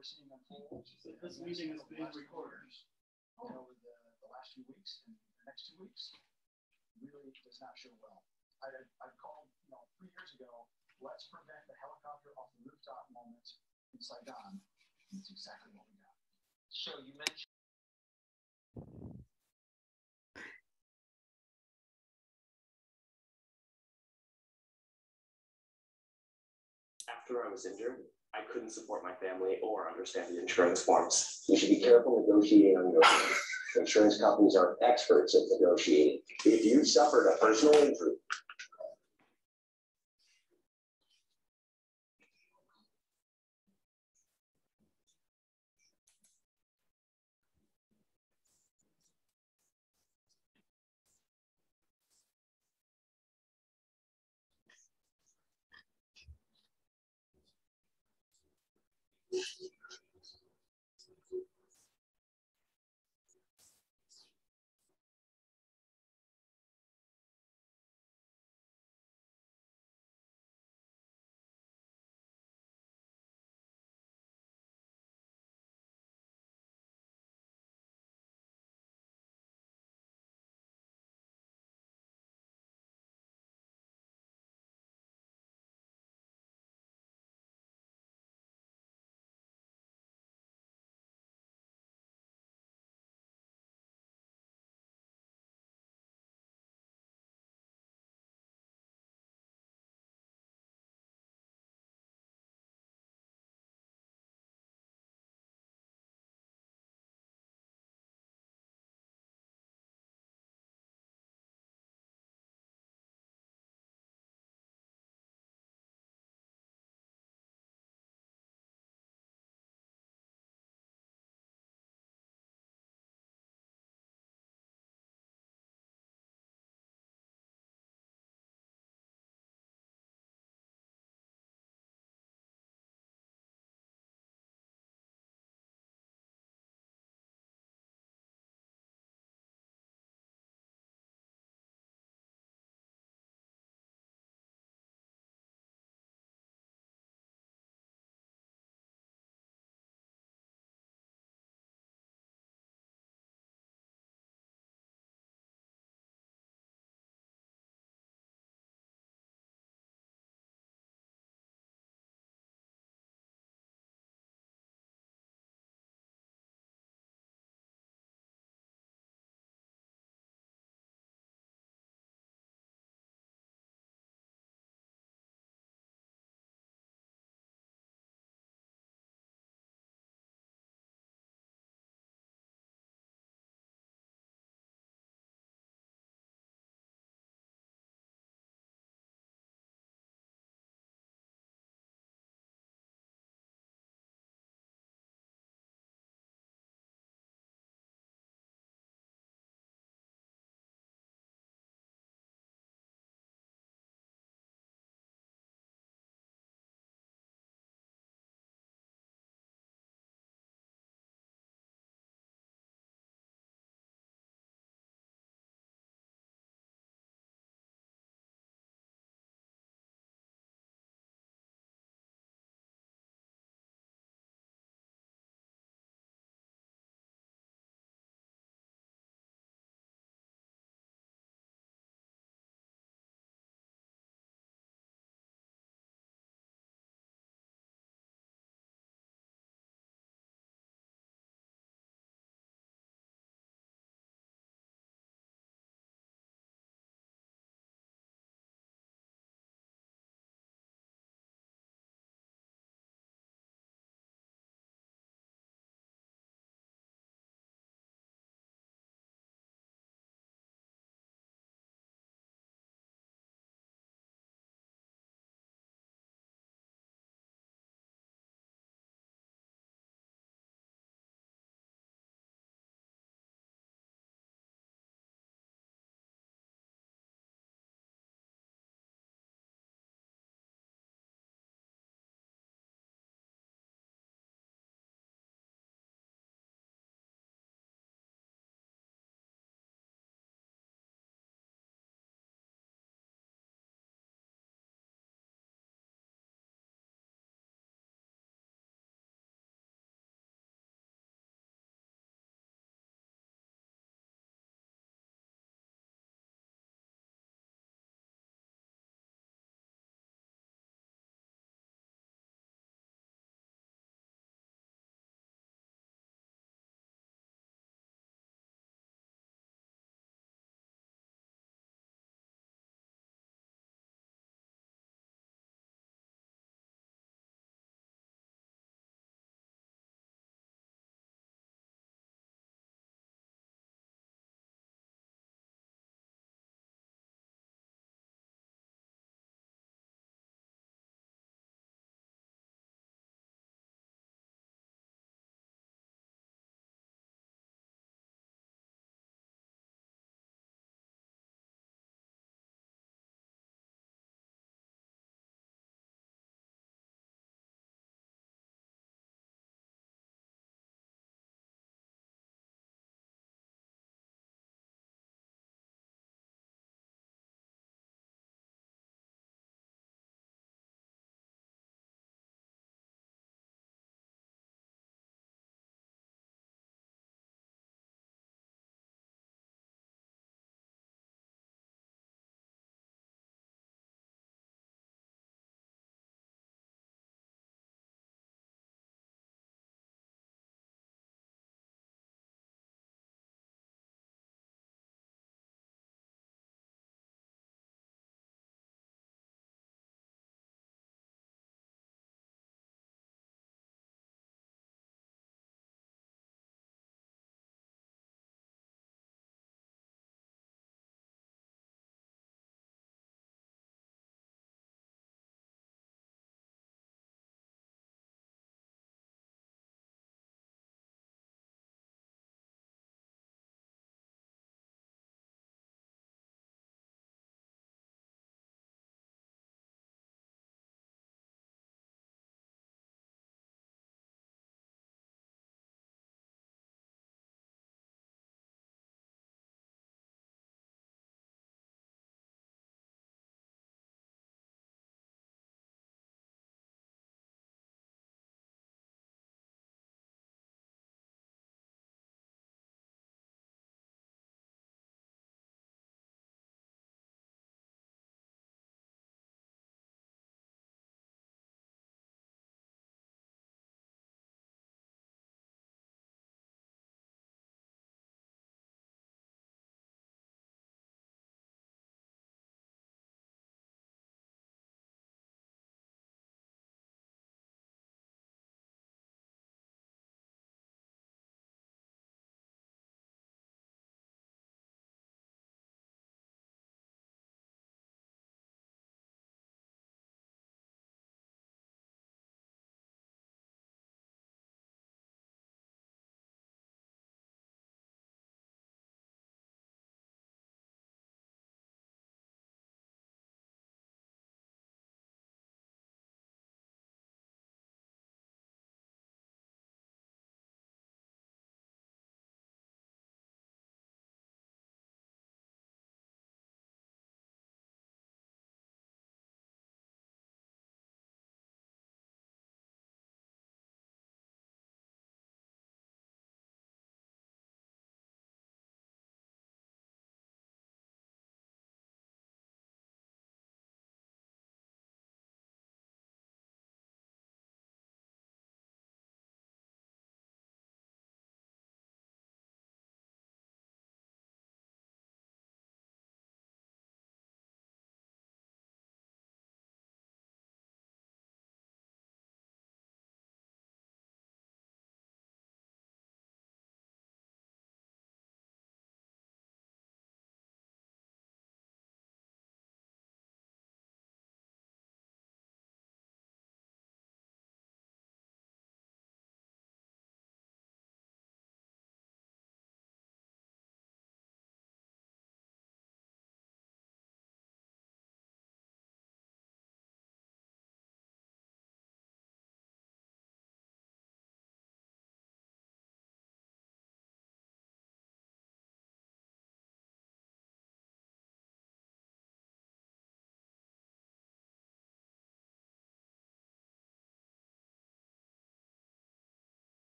we're seeing unfold. This meeting is being recorded. Over the last few weeks and the next 2 weeks really does not show well. I called, 3 years ago, let's prevent the helicopter off the rooftop moment in Saigon. And it's exactly what we got. So you mentioned after I was injured, I couldn't support my family or understand the insurance forms. You should be careful negotiating on your own. Insurance companies are experts at negotiating. If you suffered a personal injury,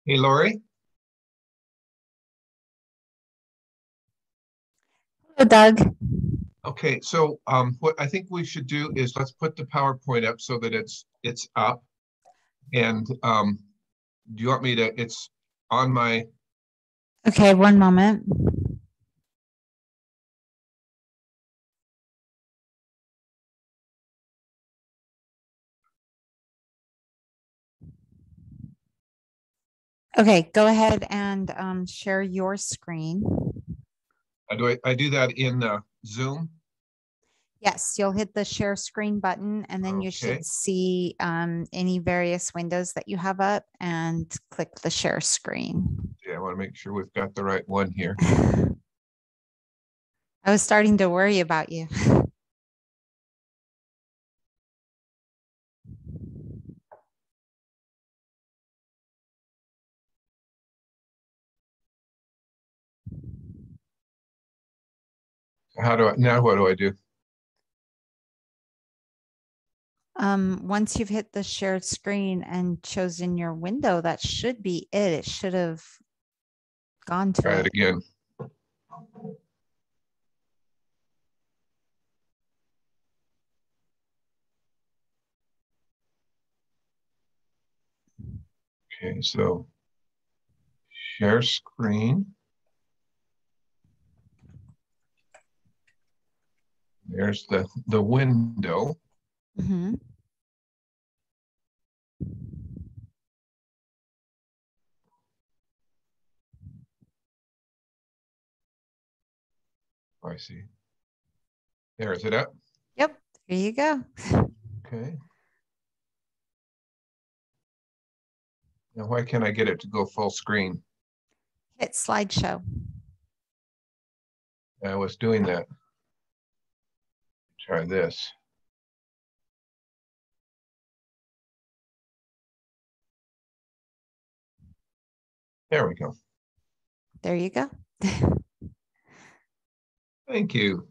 Hey, Lori. Hello, Doug. Okay, so what I think we should do is let's put the PowerPoint up so that it's up. And do you want me to? It's on my. Okay, one moment. Okay, go ahead and share your screen. I do that in Zoom? Yes, you'll hit the share screen button and then you Okay. should see any various windows that you have up and click the share screen. Yeah, I want to make sure we've got the right one here. I was starting to worry about you. How do I now? What do I do? Once you've hit the shared screen and chosen your window, that should be it. It should have gone to Try it it. again. Okay, so share screen. There's the window. Mm-hmm. Oh, I see. There, is it up? Yep, there you go. Okay. Now, why can't I get it to go full screen? Hit slideshow. I was doing that. Try this. There we go. There you go. Thank you.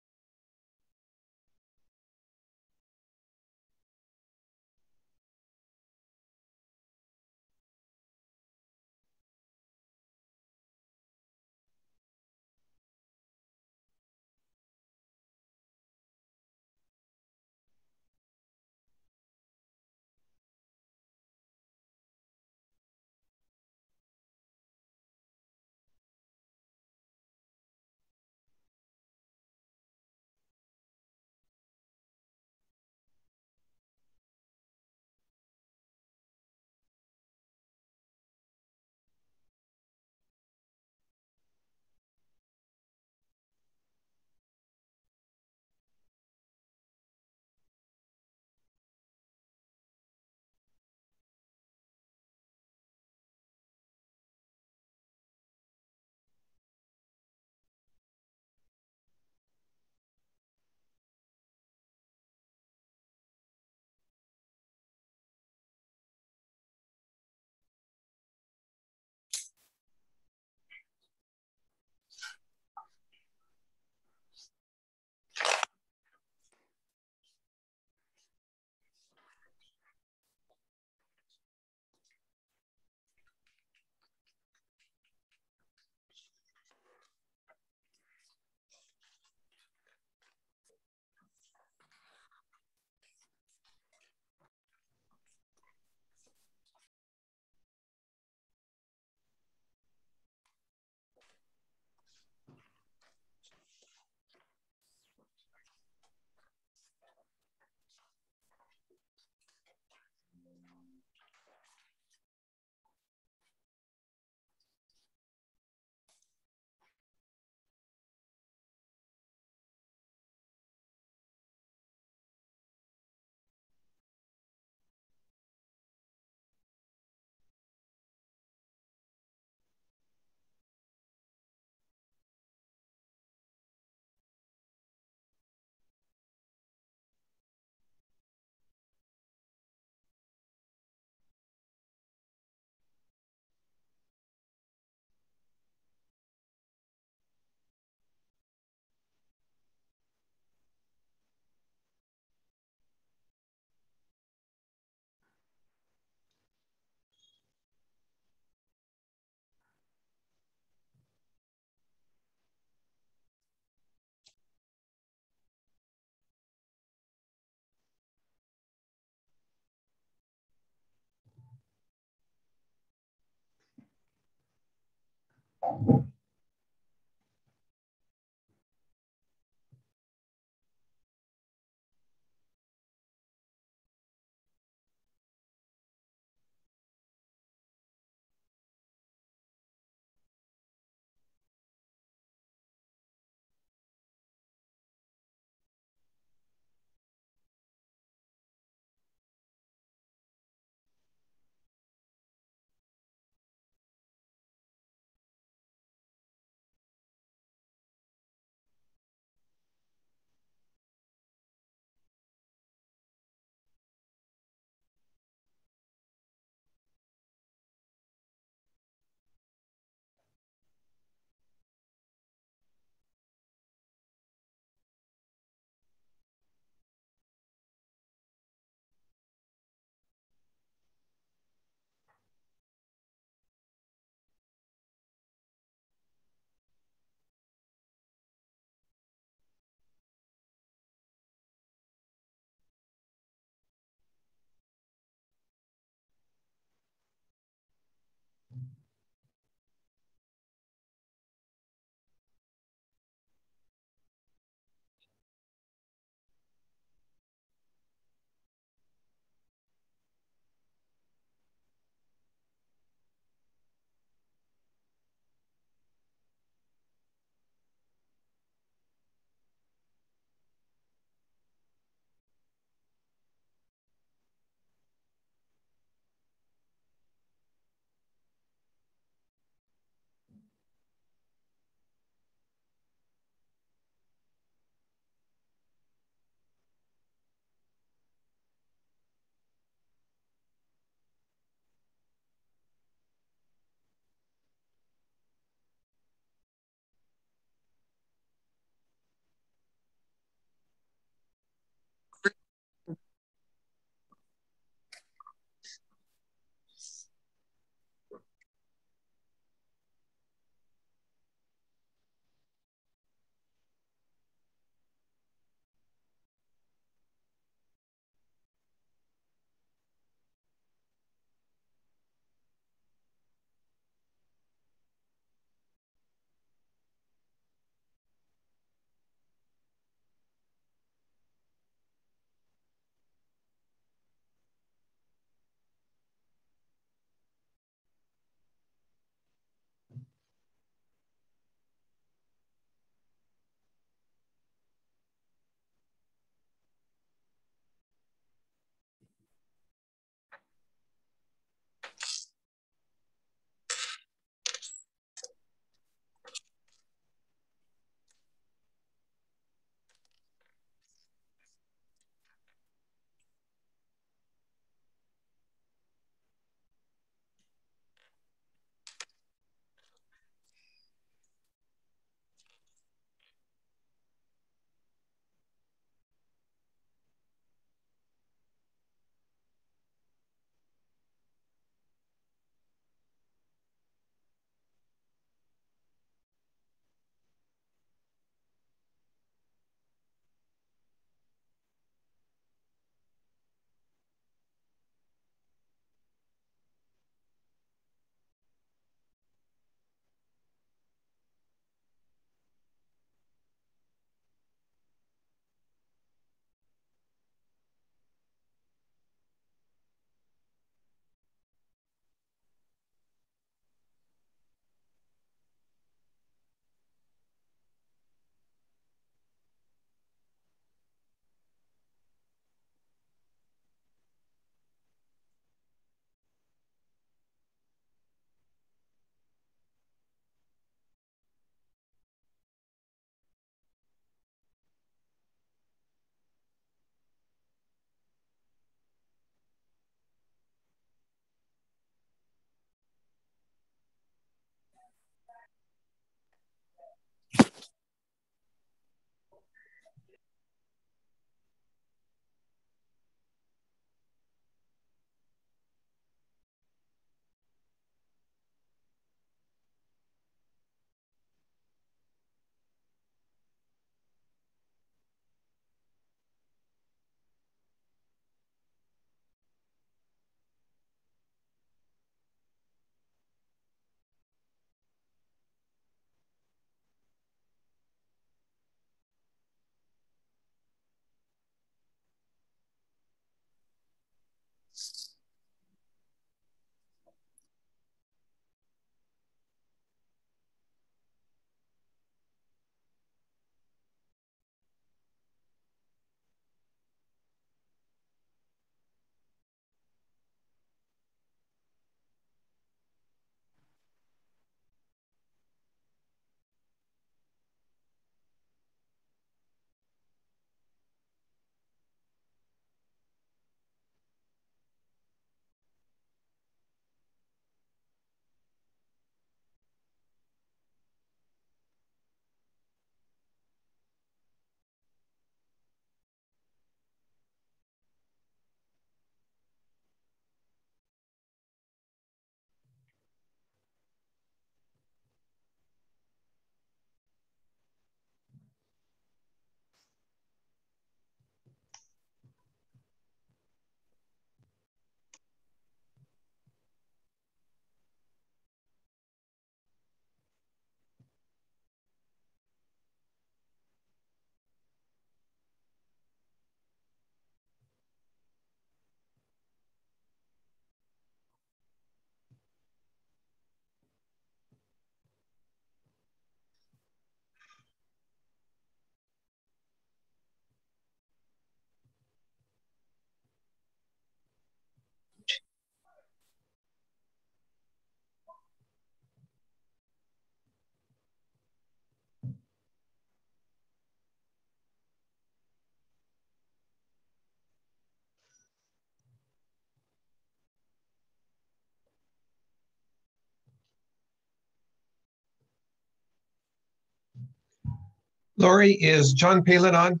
Lori, is John Palin on?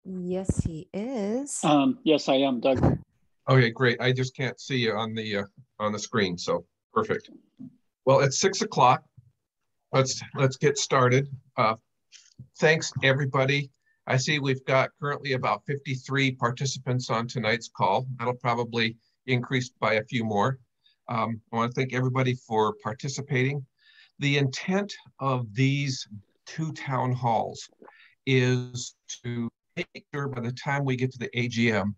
Yes, he is. Yes, I am, Doug. Okay, great. I just can't see you on the screen, so perfect. Well, it's 6 o'clock. Let's get started. Thanks, everybody. I see we've got currently about 53 participants on tonight's call. That'll probably increase by a few more. I want to thank everybody for participating. The intent of these two town halls is to make sure by the time we get to the AGM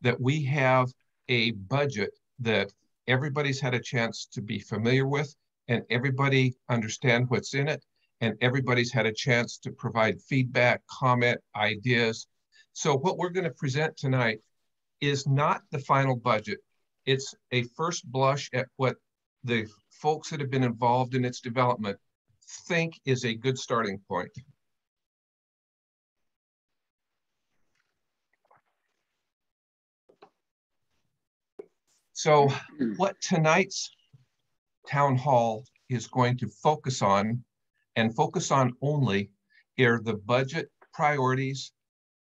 that we have a budget that everybody's had a chance to be familiar with and everybody understand what's in it, and everybody's had a chance to provide feedback, comment, ideas. So what we're going to present tonight is not the final budget. It's a first blush at what the folks that have been involved in its development think is a good starting point. So what tonight's town hall is going to focus on, and focus on only, are the budget priorities,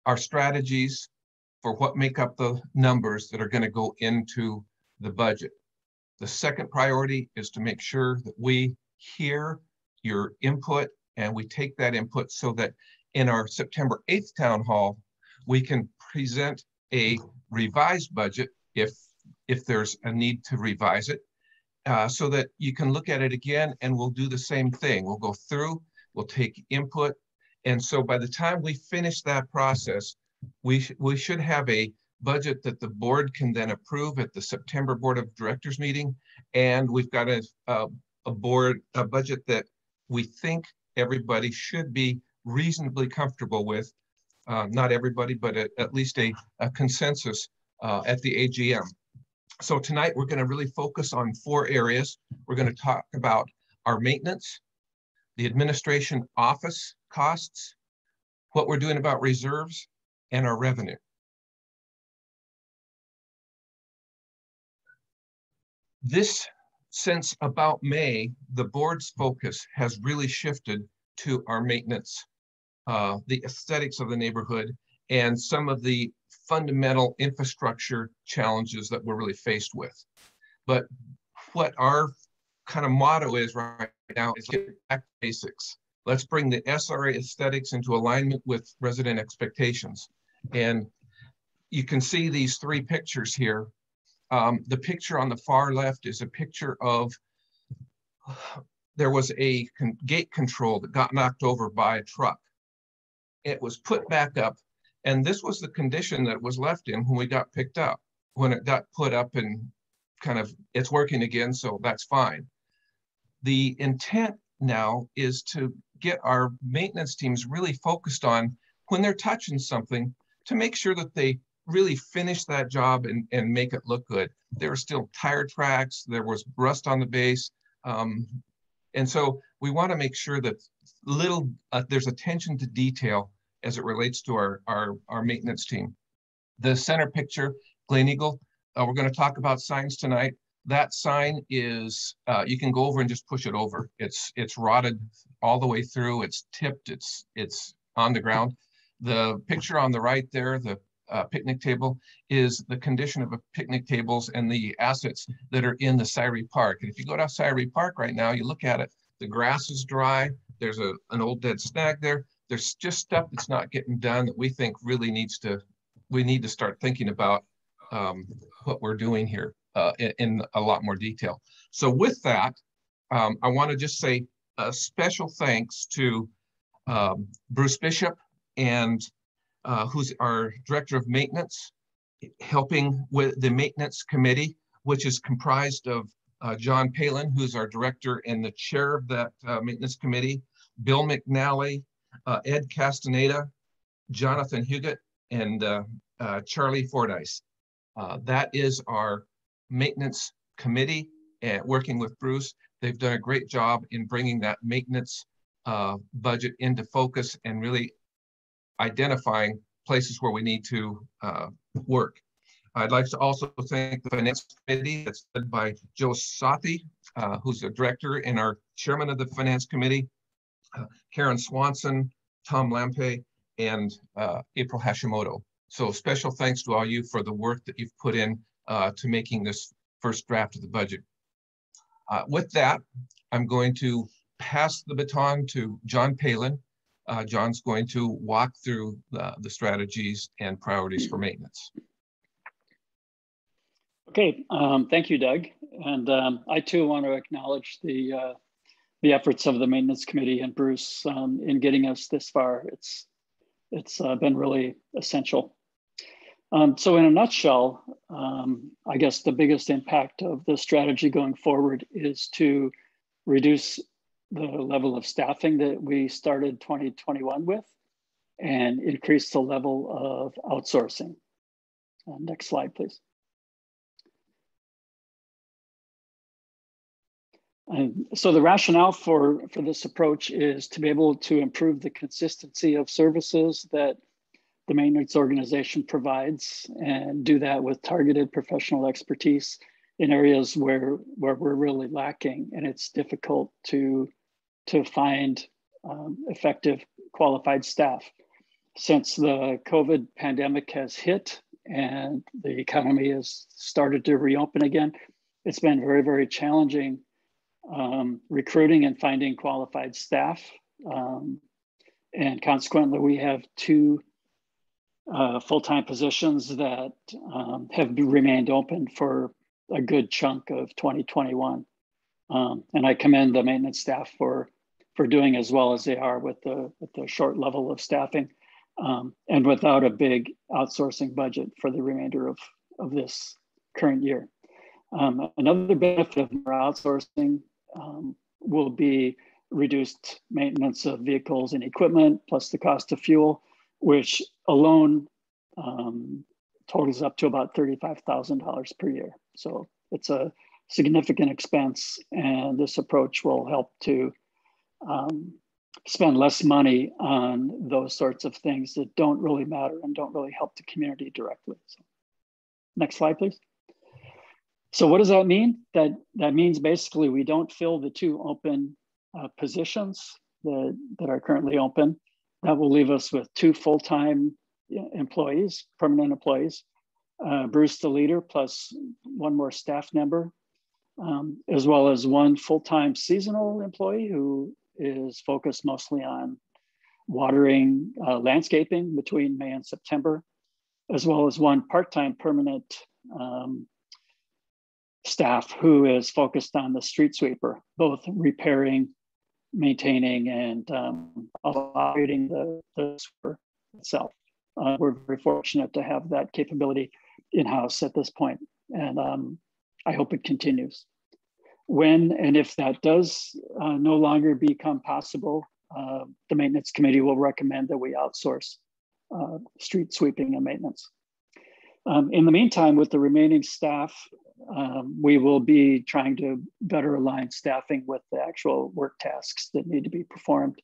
our strategies for what make up the numbers that are going to go into the budget. The second priority is to make sure that we hear your input and we take that input so that in our September 8th town hall, we can present a revised budget if there's a need to revise it, so that you can look at it again, and we'll do the same thing. We'll go through, we'll take input. And so by the time we finish that process, we should have a budget that the board can then approve at the September Board of Directors meeting. And we've got a budget that we think everybody should be reasonably comfortable with. Not everybody, but at least a consensus at the AGM. So tonight we're going to really focus on 4 areas. We're going to talk about our maintenance, the administration office costs, what we're doing about reserves, and our revenue. Since about May, the board's focus has really shifted to our maintenance, the aesthetics of the neighborhood, and some of the fundamental infrastructure challenges that we're really faced with. But what our kind of motto is right now is get back to basics. Let's bring the SRA aesthetics into alignment with resident expectations. And you can see these 3 pictures here. The picture on the far left is a picture of, there was a gate control that got knocked over by a truck. It was put back up, and this was the condition that it was left in when we got picked up. When it got put up and kind of, it's working again, so that's fine. The intent now is to get our maintenance teams really focused on, when they're touching something, to make sure that they really finish that job and make it look good. There were still tire tracks, there was rust on the base. And so we want to make sure that there's attention to detail as it relates to our maintenance team. The center picture, Gleneagle, we're going to talk about signs tonight. That sign is, you can go over and just push it over. It's rotted all the way through, it's tipped, it's on the ground. The picture on the right there, the picnic table, is the condition of the picnic tables and the assets that are in the Siree Park. And if you go to Siree Park right now, you look at it, the grass is dry, there's an old dead snag there. There's just stuff that's not getting done that we think really we need to start thinking about what we're doing here in a lot more detail. So with that, I want to just say a special thanks to Bruce Bishop, and who's our director of maintenance, helping with the maintenance committee, which is comprised of John Palin, who's our director and the chair of that maintenance committee, Bill McNally, Ed Castaneda, Jonathan Huguet, and Charlie Fordyce. That is our maintenance committee, working with Bruce. They've done a great job in bringing that maintenance budget into focus and really identifying places where we need to work. I'd like to also thank the Finance Committee that's led by Joe Sathi, who's the director and our chairman of the Finance Committee, Karen Swanson, Tom Lampe, and April Hashimoto. So special thanks to all you for the work that you've put in to making this first draft of the budget. With that, I'm going to pass the baton to John Palin. John's going to walk through the strategies and priorities for maintenance. Okay, thank you, Doug. And I too want to acknowledge the efforts of the Maintenance Committee and Bruce in getting us this far. It's been really essential. So in a nutshell, I guess the biggest impact of the strategy going forward is to reduce the level of staffing that we started 2021 with and increase the level of outsourcing. Next slide, please. And so the rationale for this approach is to be able to improve the consistency of services that the maintenance organization provides, and do that with targeted professional expertise in areas where we're really lacking, and it's difficult to find effective qualified staff. Since the COVID pandemic has hit and the economy has started to reopen again, it's been very, very challenging recruiting and finding qualified staff. And consequently, we have two full-time positions that have remained open for a good chunk of 2021. And I commend the maintenance staff for doing as well as they are with the short level of staffing and without a big outsourcing budget for the remainder of this current year. Another benefit of more outsourcing will be reduced maintenance of vehicles and equipment, plus the cost of fuel, which alone totals up to about $35,000 per year. So it's a significant expense, and this approach will help to spend less money on those sorts of things that don't really matter and don't really help the community directly. So, next slide, please. So what does that mean? That means basically we don't fill the two open positions that are currently open. That will leave us with two full-time employees, permanent employees, Bruce the leader, plus one more staff member, as well as one full-time seasonal employee who is focused mostly on watering, landscaping between May and September, as well as one part-time permanent staff who is focused on the street sweeper, both repairing, maintaining, and operating the sweeper itself. We're very fortunate to have that capability in-house at this point, and I hope it continues. When and if that does no longer become possible, the maintenance committee will recommend that we outsource street sweeping and maintenance. In the meantime, with the remaining staff, we will be trying to better align staffing with the actual work tasks that need to be performed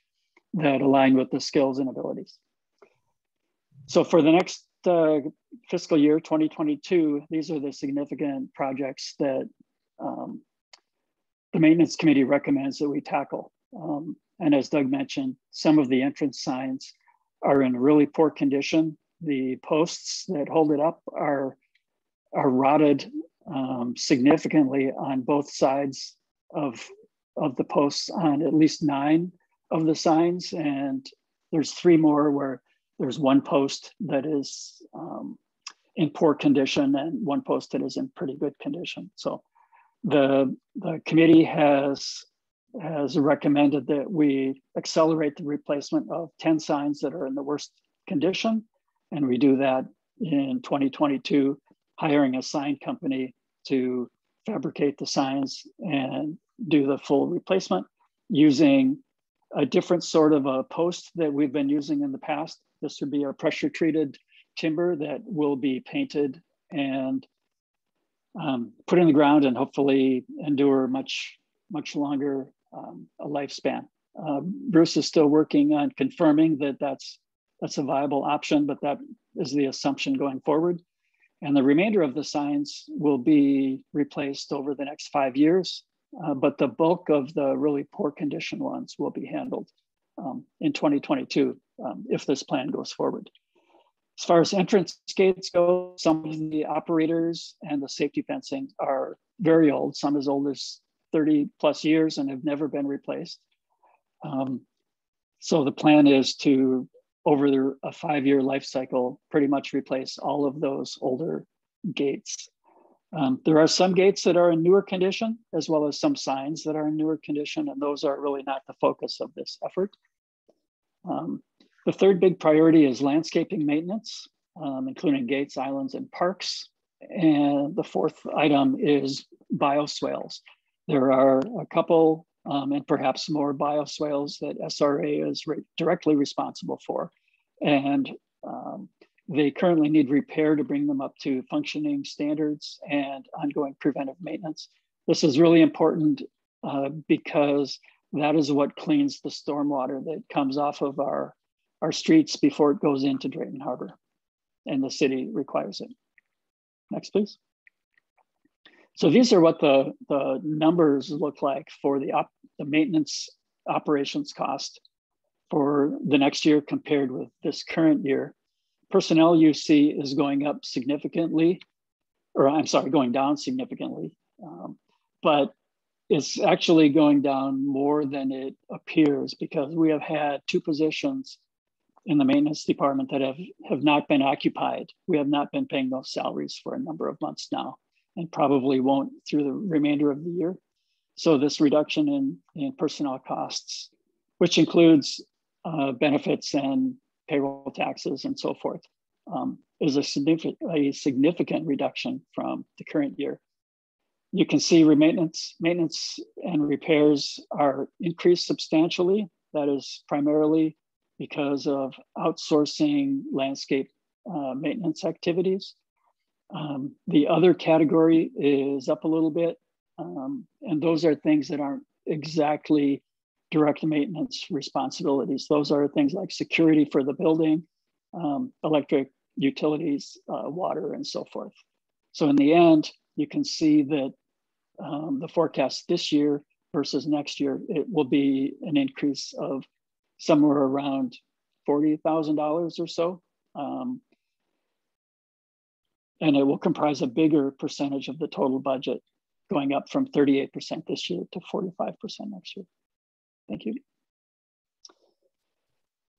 that align with the skills and abilities. So for the next fiscal year, 2022, these are the significant projects that the maintenance committee recommends that we tackle. And as Doug mentioned, some of the entrance signs are in really poor condition. The posts that hold it up are rotted significantly on both sides of the posts on at least 9 of the signs. And there's 3 more where there's one post that is in poor condition and one post that is in pretty good condition. So the committee has recommended that we accelerate the replacement of 10 signs that are in the worst condition. And we do that in 2022, hiring a sign company to fabricate the signs and do the full replacement using a different sort of a post that we've been using in the past. This would be a pressure treated timber that will be painted and put in the ground and hopefully endure much longer a lifespan. Bruce is still working on confirming that that's a viable option, but that is the assumption going forward. And the remainder of the signs will be replaced over the next 5 years, but the bulk of the really poor condition ones will be handled in 2022 if this plan goes forward. As far as entrance gates go, some of the operators and the safety fencing are very old, some as old as 30 plus years and have never been replaced. So the plan is to, over a 5-year life cycle, pretty much replace all of those older gates. There are some gates that are in newer condition, as well as some signs that are in newer condition, and those are really not the focus of this effort. The third big priority is landscaping maintenance, including gates, islands, and parks. And the fourth item is bioswales. There are a couple and perhaps more bioswales that SRA is directly responsible for. And they currently need repair to bring them up to functioning standards and ongoing preventive maintenance. This is really important because that is what cleans the stormwater that comes off of our streets before it goes into Drayton Harbor, and the city requires it. Next, please. So these are what the numbers look like for the maintenance operations cost for the next year compared with this current year. Personnel you see is going up significantly, or I'm sorry, going down significantly, but it's actually going down more than it appears because we have had 2 positions in the maintenance department that have not been occupied. We have not been paying those salaries for a number of months now, and probably won't through the remainder of the year. So this reduction in personnel costs, which includes benefits and payroll taxes and so forth, is a significant reduction from the current year. You can see maintenance and repairs are increased substantially. That is primarily because of outsourcing landscape maintenance activities. The other category is up a little bit, and those are things that aren't exactly direct maintenance responsibilities. Those are things like security for the building, electric utilities, water, and so forth. So in the end, you can see that the forecast this year versus next year, it will be an increase of somewhere around $40,000 or so. And it will comprise a bigger percentage of the total budget, going up from 38% this year to 45% next year. Thank you.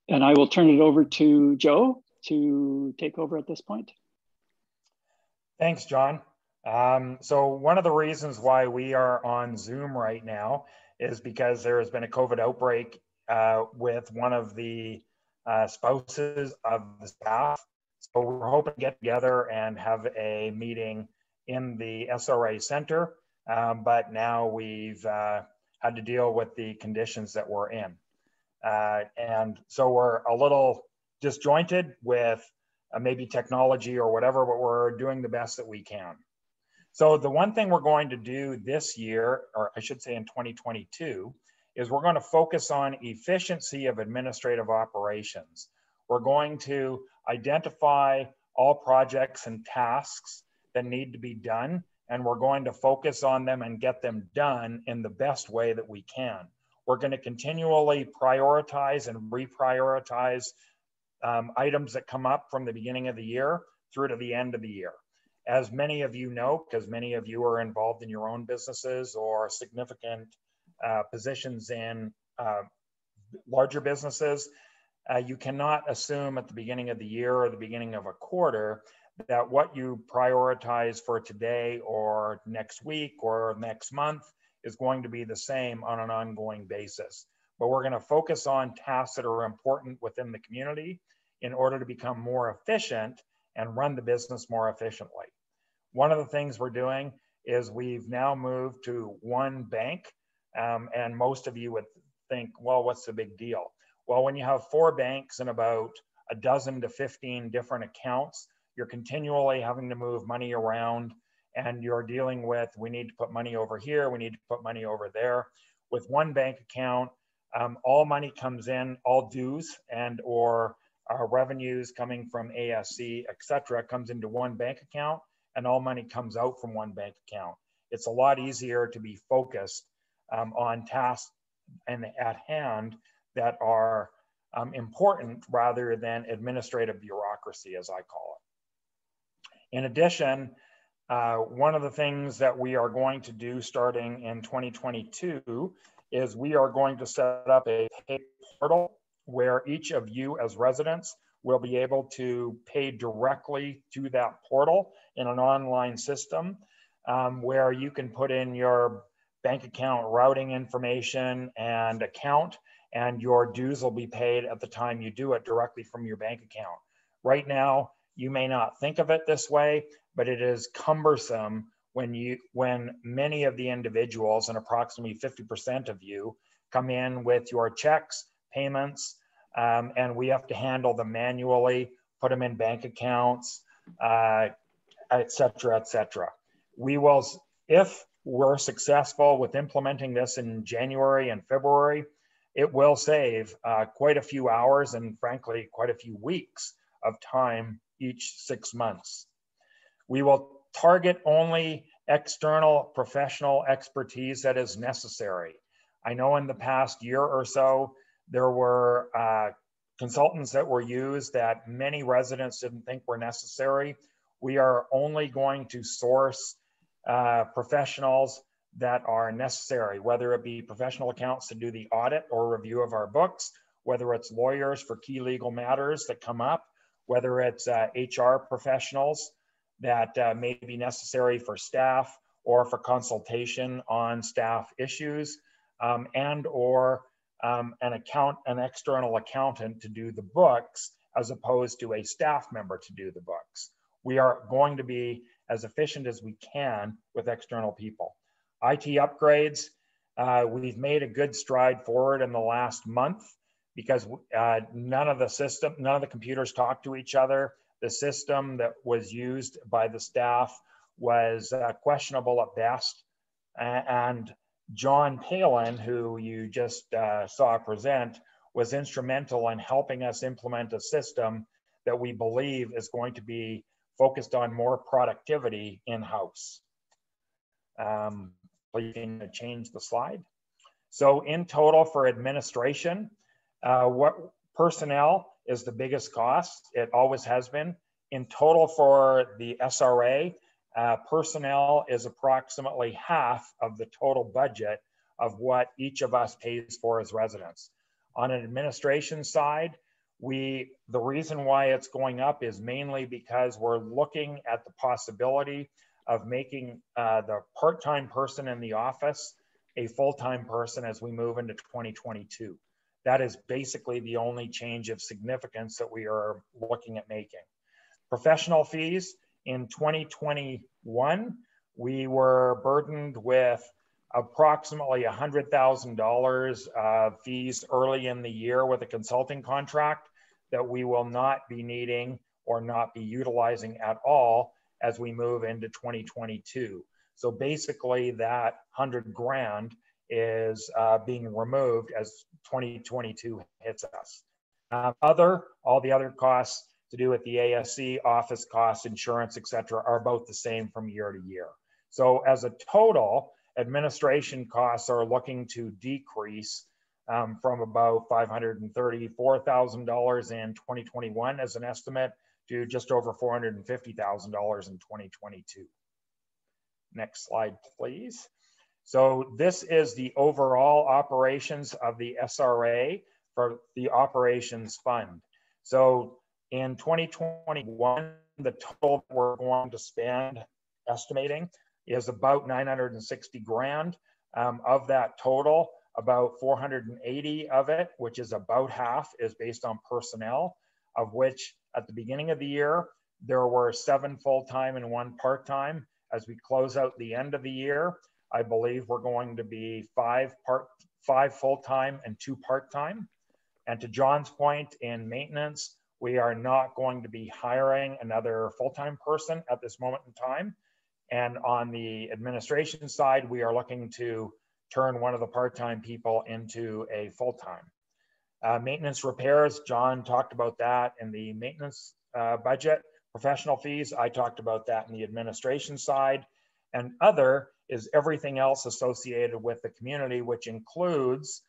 And I will turn it over to Joe to take over at this point. Thanks, John. So one of the reasons why we are on Zoom right now is because there has been a COVID outbreak with one of the spouses of the staff. So we're hoping to get together and have a meeting in the SRA Center, but now we've had to deal with the conditions that we're in. And so we're a little disjointed with maybe technology or whatever, but we're doing the best that we can. So the one thing we're going to do this year, or I should say in 2022, is we're going to focus on efficiency of administrative operations. We're going to identify all projects and tasks that need to be done, and we're going to focus on them and get them done in the best way that we can. We're going to continually prioritize and reprioritize items that come up from the beginning of the year through to the end of the year. As many of you know, because many of you are involved in your own businesses or significant positions in larger businesses, you cannot assume at the beginning of the year or the beginning of a quarter that what you prioritize for today or next week or next month is going to be the same on an ongoing basis. But we're going to focus on tasks that are important within the community in order to become more efficient and run the business more efficiently. One of the things we're doing is we've now moved to one bank, and most of you would think, well, what's the big deal? Well, when you have 4 banks and about a dozen to 15 different accounts, you're continually having to move money around, and you're dealing with, we need to put money over here, we need to put money over there. With one bank account, all money comes in, all dues and or our revenues coming from ASC, et cetera, comes into one bank account and all money comes out from one bank account. It's a lot easier to be focused on tasks and at hand that are important rather than administrative bureaucracy, as I call it. In addition, one of the things that we are going to do starting in 2022 is we are going to set up a pay portal where each of you as residents will be able to pay directly to that portal in an online system where you can put in your bank account routing information and account, and your dues will be paid at the time you do it directly from your bank account. Right now, you may not think of it this way, but it is cumbersome when many of the individuals, and approximately 50% of you, come in with your checks, payments, and we have to handle them manually, put them in bank accounts, et cetera, et cetera. We will, if we're successful with implementing this in January and February, it will save quite a few hours and frankly, quite a few weeks of time each 6 months. We will target only external professional expertise that is necessary. I know in the past year or so, there were consultants that were used that many residents didn't think were necessary. We are only going to source professionals that are necessary, whether it be professional accountants to do the audit or review of our books, whether it's lawyers for key legal matters that come up, whether it's HR professionals that may be necessary for staff or for consultation on staff issues, and or an external accountant to do the books as opposed to a staff member to do the books. We are going to be as efficient as we can with external people. IT upgrades, we've made a good stride forward in the last month because none of the computers talk to each other. The system that was used by the staff was questionable at best. And John Palin, who you just saw present, was instrumental in helping us implement a system that we believe is going to be focused on more productivity in-house. You can change the slide. So in total for administration, what personnel is the biggest cost. It always has been. In total for the SRA, personnel is approximately half of the total budget of what each of us pays for as residents. On an administration side, the reason why it's going up is mainly because we're looking at the possibility of making the part-time person in the office a full-time person as we move into 2022. That is basically the only change of significance that we are looking at making. Professional fees in 2021, we were burdened with approximately $100,000 of fees early in the year with a consulting contract that we will not be needing or not be utilizing at all as we move into 2022. So basically that 100 grand is being removed as 2022 hits us. All the other costs to do with the ASC, office costs, insurance, et cetera, are both the same from year to year. So as a total, administration costs are looking to decrease from about $534,000 in 2021 as an estimate to just over $450,000 in 2022. Next slide, please. So this is the overall operations of the SRA for the operations fund. So in 2021, the total we're going to spend, estimating, is about 960 grand. Of that total, about 480 of it, which is about half, is based on personnel, of which at the beginning of the year, there were 7 full-time and 1 part-time. As we close out the end of the year, I believe we're going to be 5 full-time and 2 part-time. And to John's point, in maintenance, we are not going to be hiring another full-time person at this moment in time. And on the administration side, we are looking to turn one of the part-time people into a full-time. Maintenance repairs, John talked about that in the maintenance budget. Professional fees, I talked about that in the administration side. And other is everything else associated with the community, which includes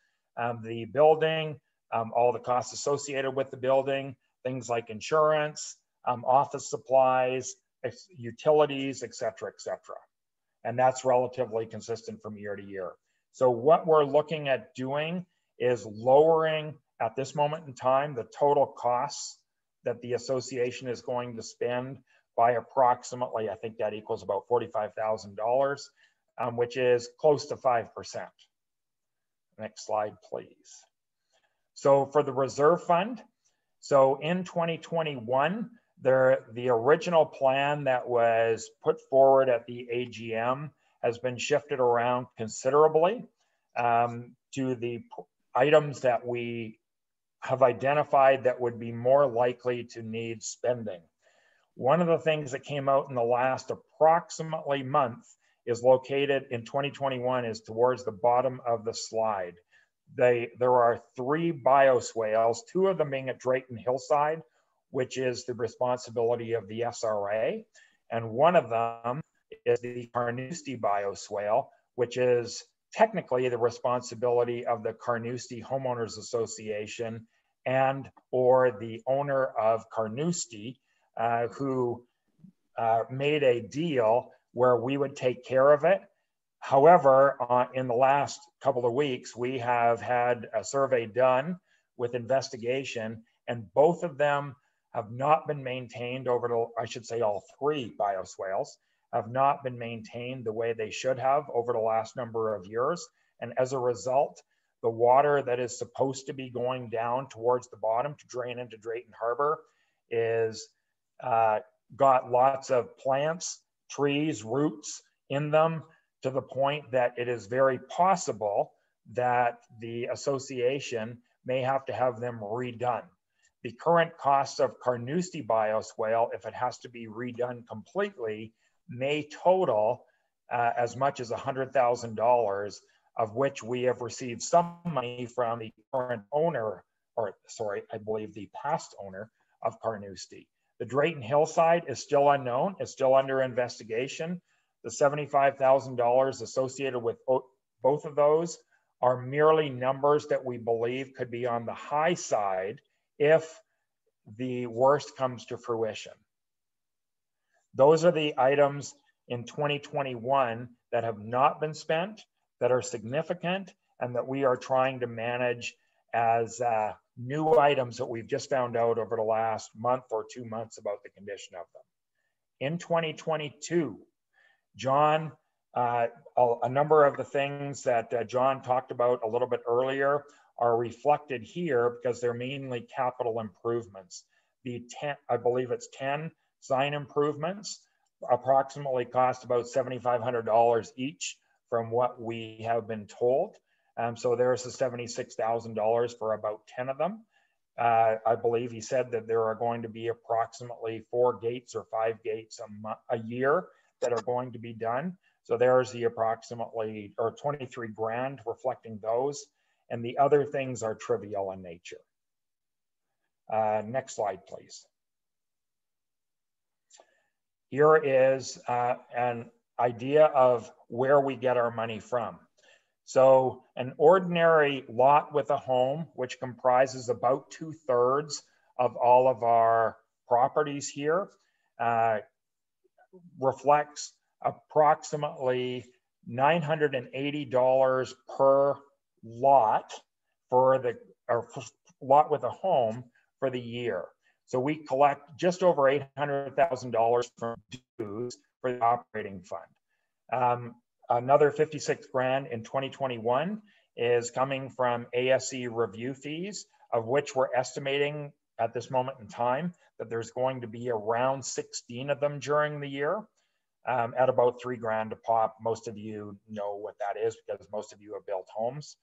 the building, all the costs associated with the building, things like insurance, office supplies, utilities, et cetera, et cetera. And that's relatively consistent from year to year. So what we're looking at doing is lowering at this moment in time the total costs that the association is going to spend by approximately, I think that equals about $45,000, which is close to 5%. Next slide, please. So for the reserve fund, so in 2021, the original plan that was put forward at the AGM has been shifted around considerably to the items that we have identified that would be more likely to need spending. One of the things that came out in the last approximately month is located in 2021 is towards the bottom of the slide. There are 3 bioswales, 2 of them being at Drayton Hillside, which is the responsibility of the SRA. And one of them is the Carnoustie bioswale, which is technically the responsibility of the Carnoustie Homeowners Association and or the owner of Carnoustie, who made a deal where we would take care of it. However, in the last couple of weeks, we have had a survey done with investigation, and both of them have not been maintained over the, I should say all 3 bioswales have not been maintained the way they should have over the last number of years. And as a result, the water that is supposed to be going down towards the bottom to drain into Drayton Harbor is got lots of plants, trees, roots in them, to the point that it is very possible that the association may have to have them redone. The current cost of Carnoustie bioswale, if it has to be redone completely, may total as much as $100,000, of which we have received some money from the current owner, or sorry, I believe the past owner of Carnoustie. The Drayton Hillside is still unknown. It's still under investigation. The $75,000 associated with both of those are merely numbers that we believe could be on the high side if the worst comes to fruition. Those are the items in 2021 that have not been spent, that are significant, and that we are trying to manage as new items that we've just found out over the last month or 2 months about the condition of them. In 2022, John, a number of the things that John talked about a little bit earlier are reflected here because they're mainly capital improvements. The 10, I believe it's 10 sign improvements, approximately cost about $7,500 each from what we have been told. So there's the $76,000 for about 10 of them. I believe he said that there are going to be approximately 4 gates or 5 gates a year that are going to be done. So there's the approximately, or 23 grand reflecting those. And the other things are trivial in nature. Next slide, please. Here is an idea of where we get our money from. So an ordinary lot with a home, which comprises about 2/3 of all of our properties here, reflects approximately $980 per lot for the lot with a home for the year. So we collect just over $800,000 from dues for the operating fund. Another 56 grand in 2021 is coming from ASC review fees, of which we're estimating at this moment in time that there's going to be around 16 of them during the year, at about 3 grand a pop. Most of you know what that is because most of you have built homes,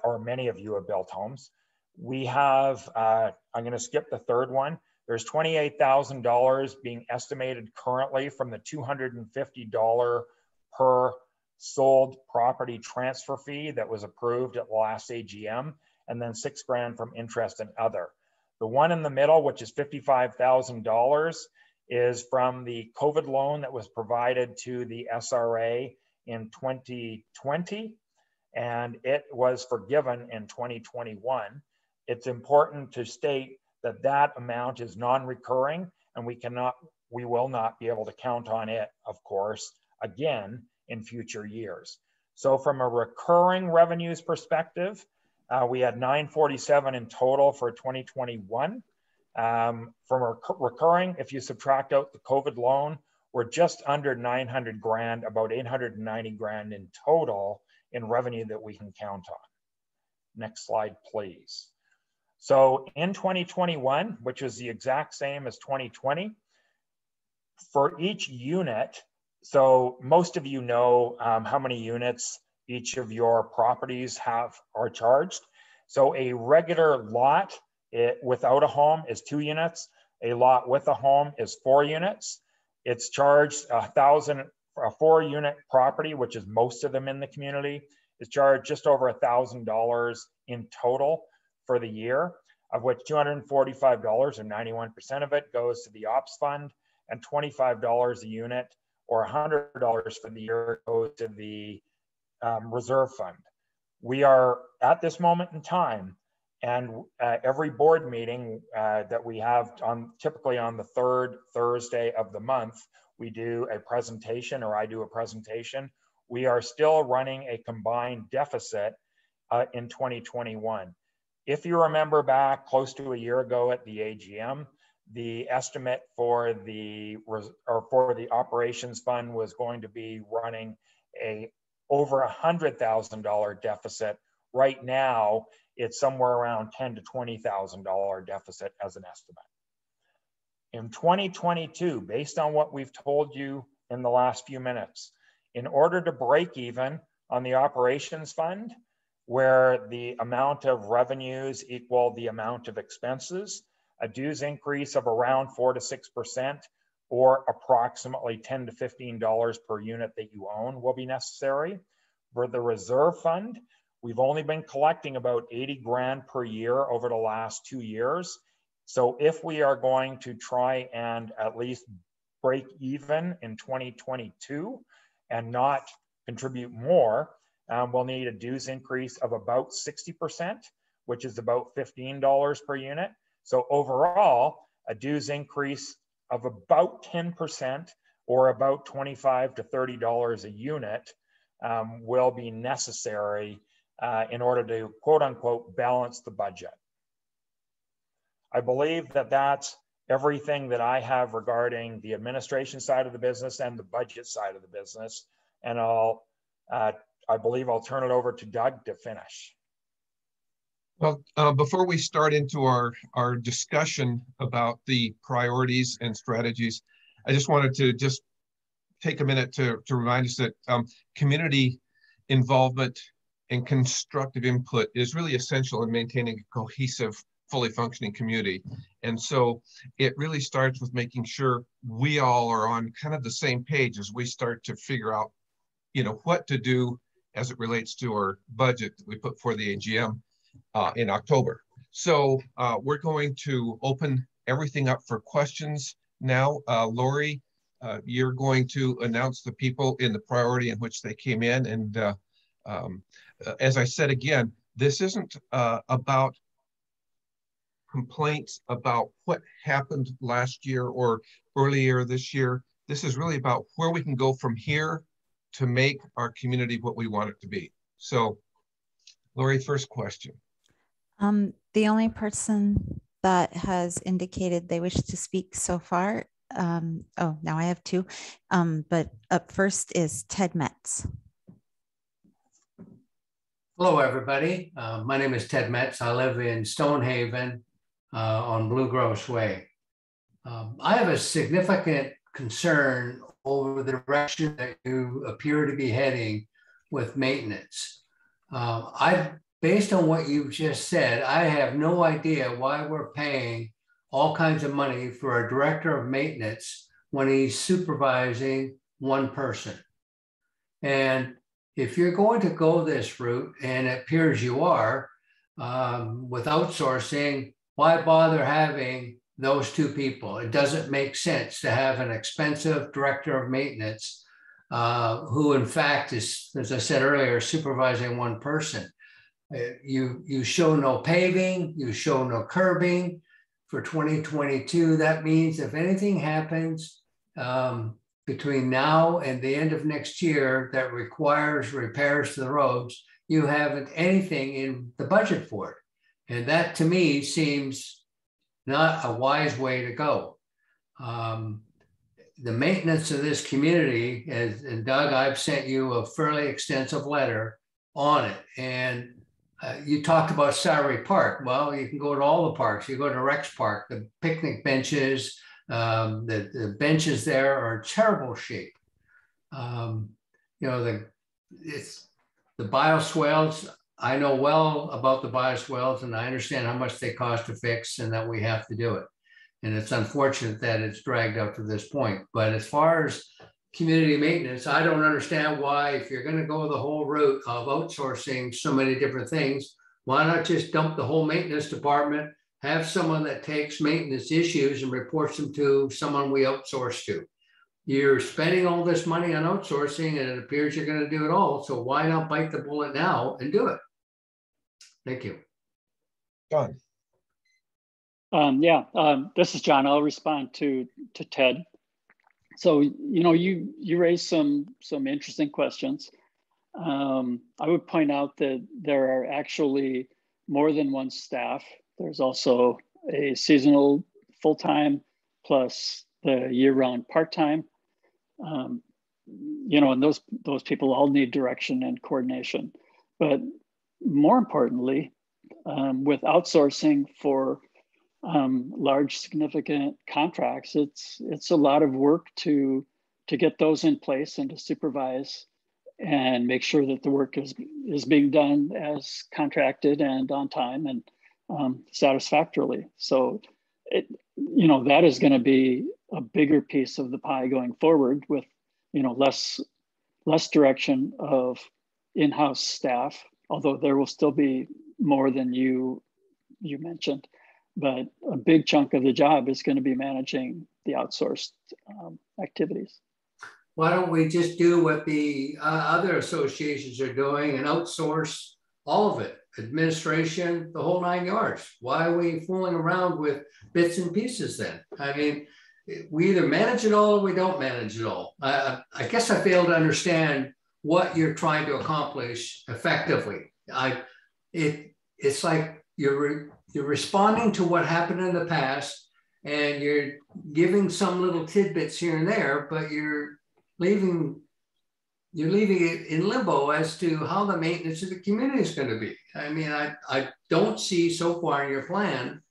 or many of you have built homes. We have, I'm going to skip the third one. There's $28,000 being estimated currently from the $250 per sold property transfer fee that was approved at the last AGM. and then $6,000 from interest and other. The one in the middle, which is $55,000, is from the COVID loan that was provided to the SRA in 2020, and it was forgiven in 2021. It's important to state that that amount is non-recurring, and we will not be able to count on it, of course, again in future years. So from a recurring revenues perspective, we had 947 in total for 2021. From recurring, if you subtract out the COVID loan, we're just under 900 grand, about 890 grand in total in revenue that we can count on. Next slide, please. So in 2021, which is the exact same as 2020, for each unit, so most of you know how many units each of your properties are charged. So a regular lot without a home is 2 units. A lot with a home is 4 units. It's charged $1,000 for a 4-unit property, which is most of them in the community, is charged just over $1,000 in total for the year, of which $245 or 91% of it goes to the ops fund, and $25 a unit or $100 for the year goes to the reserve fund. We are at this moment in time, and every board meeting that we have typically on the 3rd Thursday of the month, we do a presentation, or I do a presentation. We are still running a combined deficit in 2021. If you remember back close to a year ago at the AGM, the estimate for the operations fund was going to be running over $100,000 deficit. Right now, it's somewhere around $10,000 to $20,000 deficit as an estimate. In 2022, based on what we've told you in the last few minutes, in order to break even on the operations fund, where the amount of revenues equal the amount of expenses, a dues increase of around 4 to 6%, or approximately $10 to $15 per unit that you own will be necessary. For the reserve fund, we've only been collecting about 80 grand per year over the last 2 years. So if we are going to try and at least break even in 2022 and not contribute more, we'll need a dues increase of about 60%, which is about $15 per unit. So overall, a dues increase of about 10% or about $25 to $30 a unit will be necessary in order to quote unquote balance the budget. I believe that that's everything that I have regarding the administration side of the business and the budget side of the business. And I believe I'll turn it over to Doug to finish. Well, before we start into our discussion about the priorities and strategies, I just wanted to take a minute to remind us that community involvement and constructive input is really essential in maintaining a cohesive, fully functioning community. And so it really starts with making sure we all are on kind of the same page as we start to figure out, what to do as it relates to our budget that we put for the AGM in October. So we're going to open everything up for questions now. Lori, you're going to announce the people in the priority in which they came in. And as I said again, this isn't about complaints about what happened last year or earlier this year. This is really about where we can go from here to make our community what we want it to be. So, Lori, first question. The only person that has indicated they wish to speak so far, now I have 2, but up first is Ted Metz. Hello, everybody. My name is Ted Metz. I live in Stonehaven on Blue Gross Way. I have a significant concern over the direction that you appear to be heading with maintenance. Based on what you've just said, I have no idea why we're paying all kinds of money for a director of maintenance when he's supervising one person. And if you're going to go this route, and it appears you are, with outsourcing, why bother having those two people? It doesn't make sense to have an expensive director of maintenance who in fact is, as I said earlier, supervising one person. You show no paving, you show no curbing for 2022. That means if anything happens between now and the end of next year that requires repairs to the roads, you haven't anything in the budget for it. And that to me seems not a wise way to go. The maintenance of this community, and Doug, I've sent you a fairly extensive letter on it. And you talked about Satterley Park. Well, you can go to all the parks. You go to Rex Park, the picnic benches, the benches there are in terrible shape. You know, the bioswales, I know well about the bioswales and I understand how much they cost to fix and that we have to do it. And it's unfortunate that it's dragged up to this point. But as far as community maintenance, I don't understand why, if you're going to go the whole route of outsourcing so many different things, why not just dump the whole maintenance department, have someone that takes maintenance issues and reports them to someone we outsource to. You're spending all this money on outsourcing and it appears you're going to do it all. So why not bite the bullet now and do it? Thank you. John. This is John. I'll respond to Ted. So, you know, you raised some interesting questions. I would point out that there are actually more than one staff. There's also a seasonal full-time plus the year-round part-time. You know, and those people all need direction and coordination. But more importantly, with outsourcing for large significant contracts, it's a lot of work to get those in place and to supervise and make sure that the work is being done as contracted and on time and satisfactorily. So you know, that is going to be a bigger piece of the pie going forward with, you know, less direction of in-house staff, although there will still be more than you mentioned. But a big chunk of the job is going to be managing the outsourced activities. Why don't we just do what the other associations are doing and outsource all of it? Administration, the whole 9 yards. Why are we fooling around with bits and pieces then? I mean, we either manage it all or we don't manage it all. I guess I fail to understand what you're trying to accomplish effectively. It's like you're responding to what happened in the past and you're giving some little tidbits here and there, but you're leaving it in limbo as to how the maintenance of the community is going to be. I mean, I don't see so far in your plan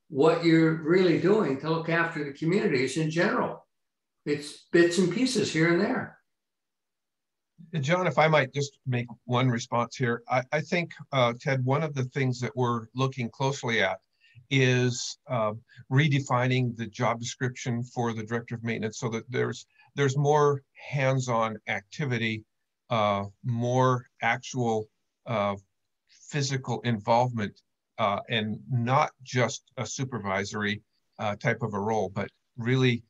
what you're really doing to look after the communities in general. It's bits and pieces here and there. John, if I might just make one response here. I think, Ted, one of the things that we're looking closely at is redefining the job description for the director of maintenance so that there's more hands-on activity, more actual physical involvement, and not just a supervisory type of a role, but really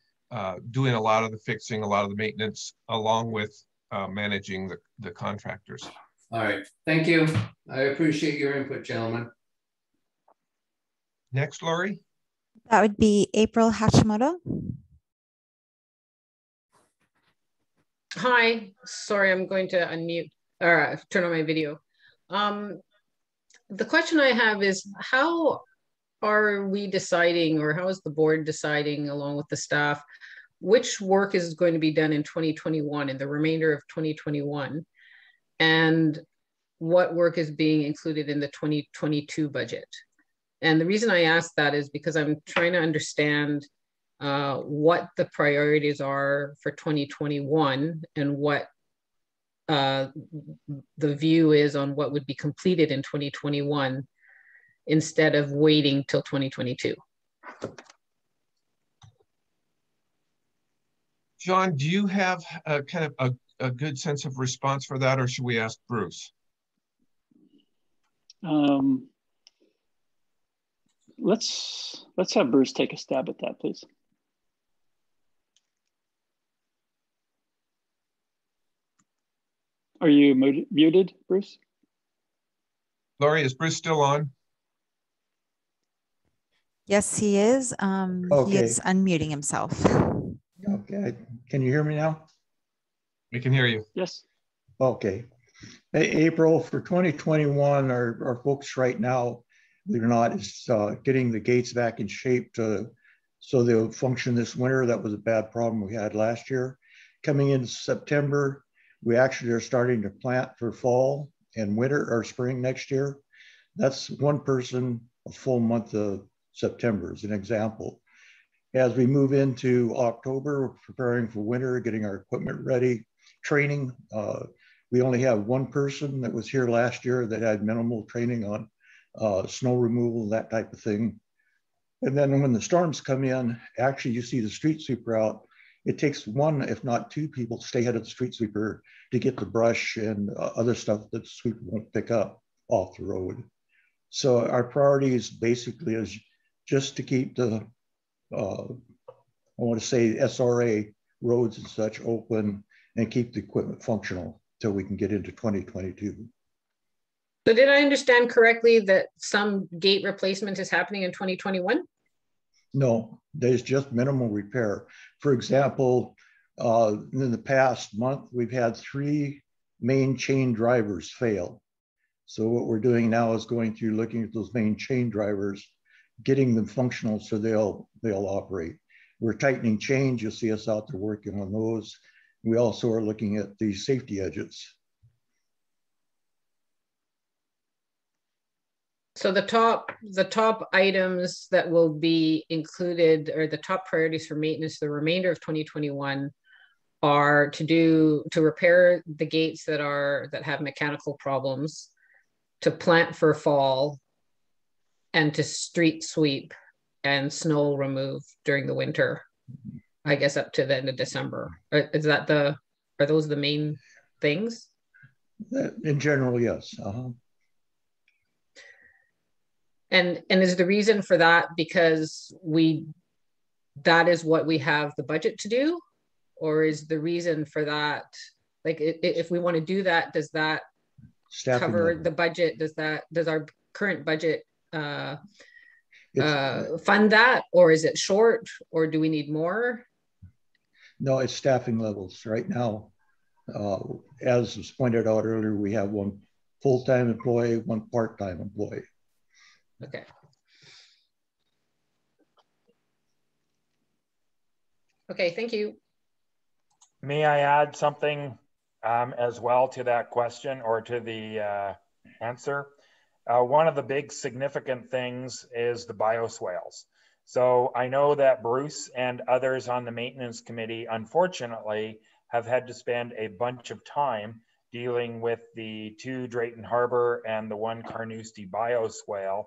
doing a lot of the fixing, a lot of the maintenance, along with managing the contractors. All right, thank you. I appreciate your input, gentlemen. Next, Lori. That would be April Hashimoto. Hi, sorry, I'm going to unmute or turn on my video. The question I have is, how are we deciding, or how is the board deciding along with the staff, which work is going to be done in 2021 and the remainder of 2021, and what work is being included in the 2022 budget? And the reason I ask that is because I'm trying to understand what the priorities are for 2021 and what the view is on what would be completed in 2021 instead of waiting till 2022. John, do you have a kind of a good sense of response for that, or should we ask Bruce? let's have Bruce take a stab at that, please. Are you muted, Bruce? Laurie, is Bruce still on? Yes, he is. He Okay. is unmuting himself. Okay, can you hear me now? We can hear you. Yes. Okay. April for 2021, our focus right now, believe it or not, is getting the gates back in shape so they'll function this winter. That was a bad problem we had last year. Coming into September, we actually are starting to plant for fall and winter or spring next year. That's one person a full month of September as an example. As we move into October, we're preparing for winter, getting our equipment ready, training. We only have one person that was here last year that had minimal training on snow removal, that type of thing. And then when the storms come in, actually you see the street sweeper out. It takes one, if not two people to stay ahead of the street sweeper to get the brush and other stuff that the sweeper won't pick up off the road. So our priority is basically is just to keep the, I want to say SRA roads and such open and keep the equipment functional till we can get into 2022. So did I understand correctly that some gate replacement is happening in 2021? No, there's just minimal repair. For example, in the past month, we've had 3 main chain drivers fail. So what we're doing now is going through looking at those main chain drivers, getting them functional so they'll operate. We're tightening chains. You'll see us out there working on those. We also are looking at the safety edges. So the top items that will be included, or the top priorities for maintenance the remainder of 2021 are to repair the gates that have mechanical problems, to plant for fall, and to street sweep and snow remove during the winter, I guess up to the end of December. Are those the main things? In general, yes. And is the reason for that because that is what we have the budget to do? Or is the reason for that, like if we want to do that, does that cover the budget? Does our current budget fund that, or is it short, or do we need more? No, it's staffing levels right now. As was pointed out earlier, we have one full-time employee, one part-time employee. Okay. Okay, thank you. May I add something as well to that question or to the answer? One of the big significant things is the bioswales. So I know that Bruce and others on the maintenance committee, unfortunately, have had to spend a bunch of time dealing with the 2 Drayton Harbor and the 1 Carnoustie bioswale.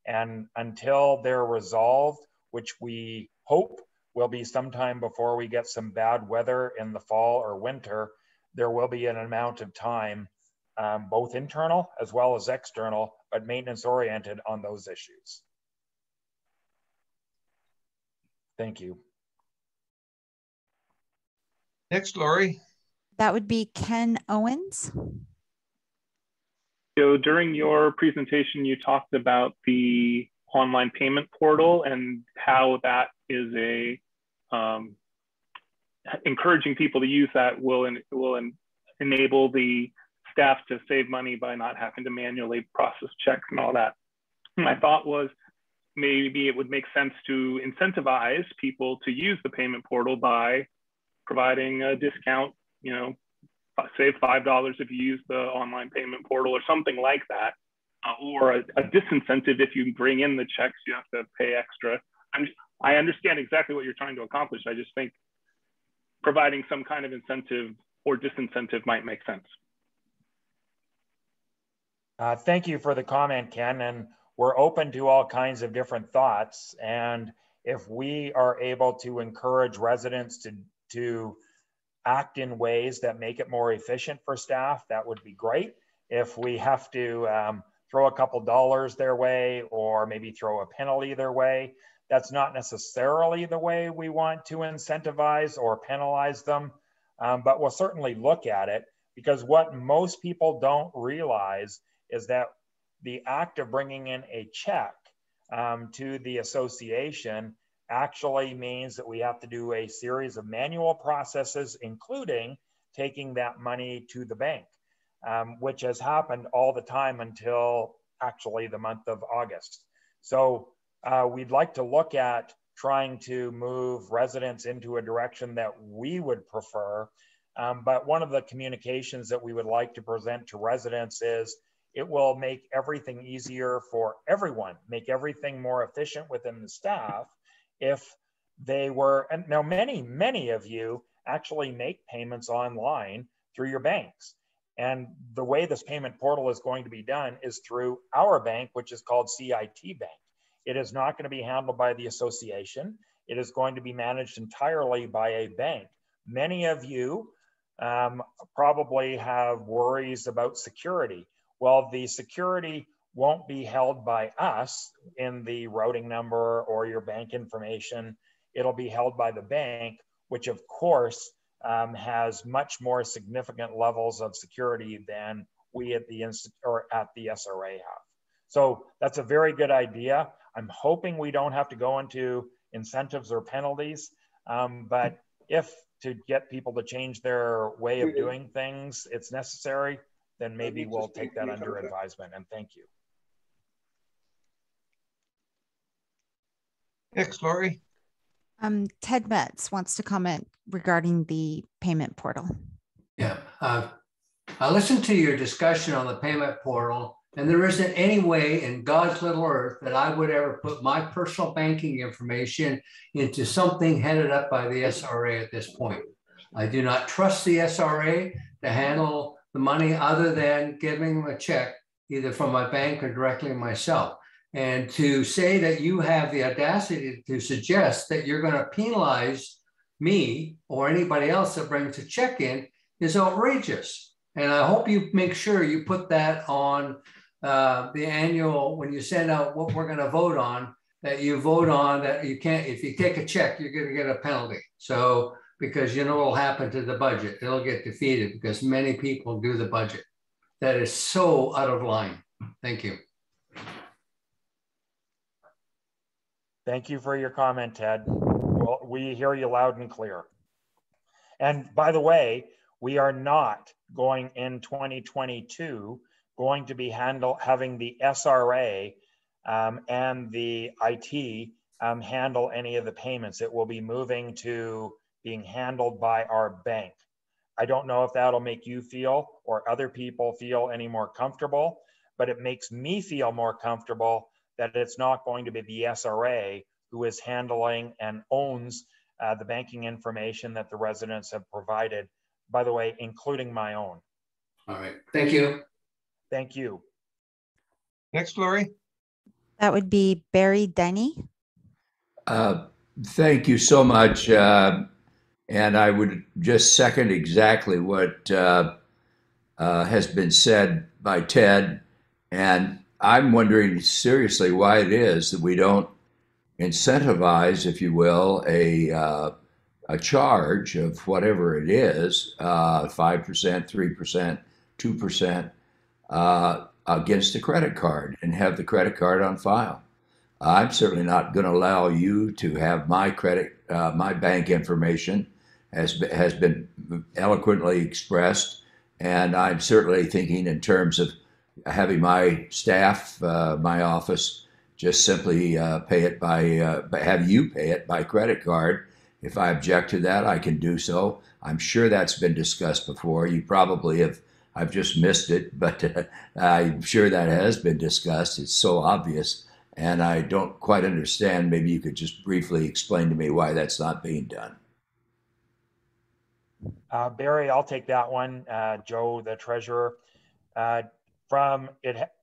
And until they're resolved, which we hope will be sometime before we get some bad weather in the fall or winter, there will be an amount of time, both internal as well as external, but maintenance oriented on those issues. Thank you. Next, Laurie. That would be Ken Owens. So during your presentation, you talked about the online payment portal and how that is encouraging people to use that will enable the staff to save money by not having to manually process checks and all that. My thought was maybe it would make sense to incentivize people to use the payment portal by providing a discount, save $5 if you use the online payment portal or something like that, or a disincentive if you bring in the checks, you have to pay extra. I understand exactly what you're trying to accomplish. I just think providing some kind of incentive or disincentive might make sense. Thank you for the comment, Ken. And we're open to all kinds of different thoughts. And if we are able to encourage residents to act in ways that make it more efficient for staff, that would be great. If we have to throw a couple dollars their way or maybe throw a penalty their way. That's not necessarily the way we want to incentivize or penalize them, but we'll certainly look at it, because what most people don't realize is that the act of bringing in a check to the association actually means that we have to do a series of manual processes, including taking that money to the bank, which has happened all the time until actually the month of August. So we'd like to look at trying to move residents into a direction that we would prefer. But one of the communications that we would like to present to residents is it will make everything easier for everyone, make everything more efficient within the staff if they were, and now many of you actually make payments online through your banks. And the way this payment portal is going to be done is through our bank, which is called CIT Bank. It is not going to be handled by the association. It is going to be managed entirely by a bank. Many of you probably have worries about security. Well, the security won't be held by us in the routing number or your bank information. It'll be held by the bank, which of course has much more significant levels of security than we at the SRA have. So that's a very good idea. I'm hoping we don't have to go into incentives or penalties, but if to get people to change their way of doing things, it's necessary, then maybe we'll take that under advisement, and thank you. Next, Lori. Ted Metz wants to comment regarding the payment portal. Yeah, I listened to your discussion on the payment portal, and there isn't any way in God's little earth that I would ever put my personal banking information into something headed up by the SRA at this point. I do not trust the SRA to handle the money other than giving them a check, either from my bank or directly myself. And to say that you have the audacity to suggest that you're going to penalize me or anybody else that brings a check in is outrageous. And I hope you make sure you put that on the annual, when you send out what we're going to vote on, that you vote on that you can't, if you take a check, you're going to get a penalty. So, because you know what will happen to the budget, it'll get defeated because many people do the budget. That is so out of line. Thank you. Thank you for your comment, Ted. Well, we hear you loud and clear. And by the way, we are not going in 2022 going to be having the SRA and the IT handle any of the payments. It will be moving to being handled by our bank. I don't know if that'll make you feel or other people feel any more comfortable, but it makes me feel more comfortable that it's not going to be the SRA who is handling and owns the banking information that the residents have provided, by the way, including my own. All right, thank you. Thank you. Next, Lori. That would be Barry Denny. Thank you so much. And I would just second exactly what has been said by Ted. And I'm wondering seriously why it is that we don't incentivize, if you will, a charge of whatever it is, 5%, 3%, 2%, against a credit card and have the credit card on file. I'm certainly not going to allow you to have my my bank information, has been eloquently expressed. And I'm certainly thinking in terms of having my staff, my office, just simply pay it by, have you pay it by credit card. If I object to that, I can do so. I'm sure that's been discussed before. You probably have, I've just missed it, but I'm sure that has been discussed. It's so obvious. And I don't quite understand. Maybe you could just briefly explain to me why that's not being done. Barry, I'll take that one. Joe, the treasurer.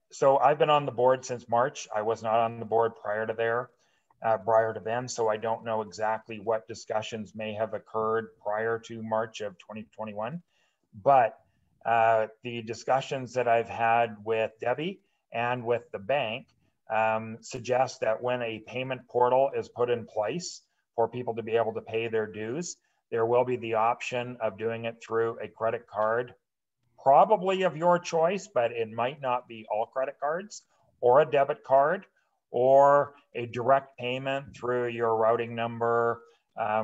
So I've been on the board since March. I was not on the board prior to then, so I don't know exactly what discussions may have occurred prior to March of 2021. But the discussions that I've had with Debbie and with the bank suggest that when a payment portal is put in place for people to be able to pay their dues, there will be the option of doing it through a credit card, probably of your choice, but it might not be all credit cards, or a debit card, or a direct payment through your routing number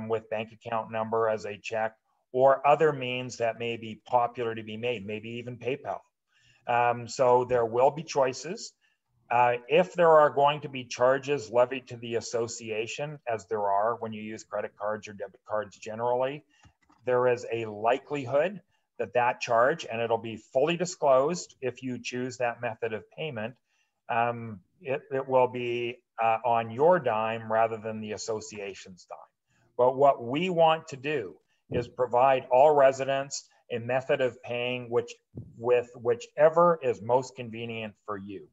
with bank account number as a check, or other means that may be popular to be made, maybe even PayPal. So there will be choices. If there are going to be charges levied to the association, as there are when you use credit cards or debit cards generally, there is a likelihood that that charge, and it'll be fully disclosed if you choose that method of payment, it will be on your dime rather than the association's dime. But what we want to do is provide all residents a method of paying with whichever is most convenient for you.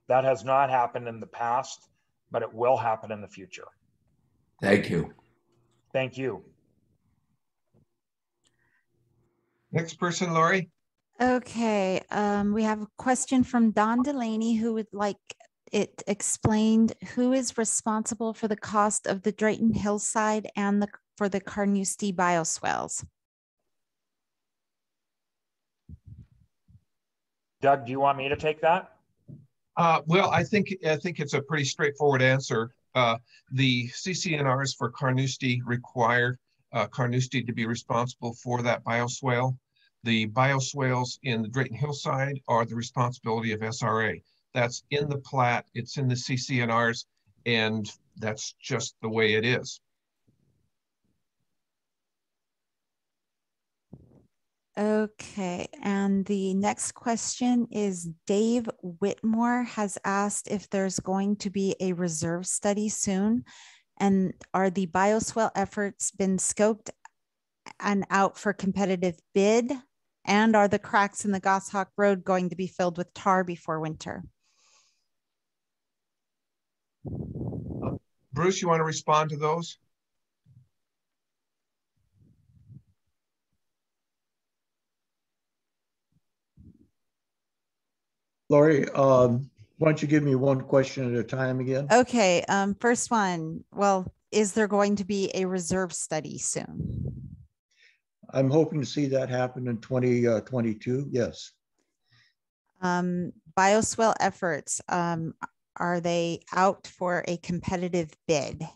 That has not happened in the past, but it will happen in the future. Thank you. Thank you. Next person, Lori. Okay, we have a question from Don Delaney who would like it explained who is responsible for the cost of the Drayton Hillside and for the Carnoustie bioswales. Doug, do you want me to take that? Well, I think it's a pretty straightforward answer. The CC&Rs for Carnoustie require Carnoustie to be responsible for that bioswale. The bioswales in the Drayton Hillside are the responsibility of SRA. That's in the plat, it's in the CC&Rs, and that's just the way it is. Okay, and the next question is Dave Whitmore has asked if there's going to be a reserve study soon, and are the bioswale efforts been scoped and out for competitive bid, and are the cracks in the Goshawk Road going to be filled with tar before winter? Bruce, you want to respond to those? Lori, why don't you give me one question at a time again? Okay, first one. Well, is there going to be a reserve study soon? I'm hoping to see that happen in 2022, yes. Bioswale efforts, are they out for a competitive bid?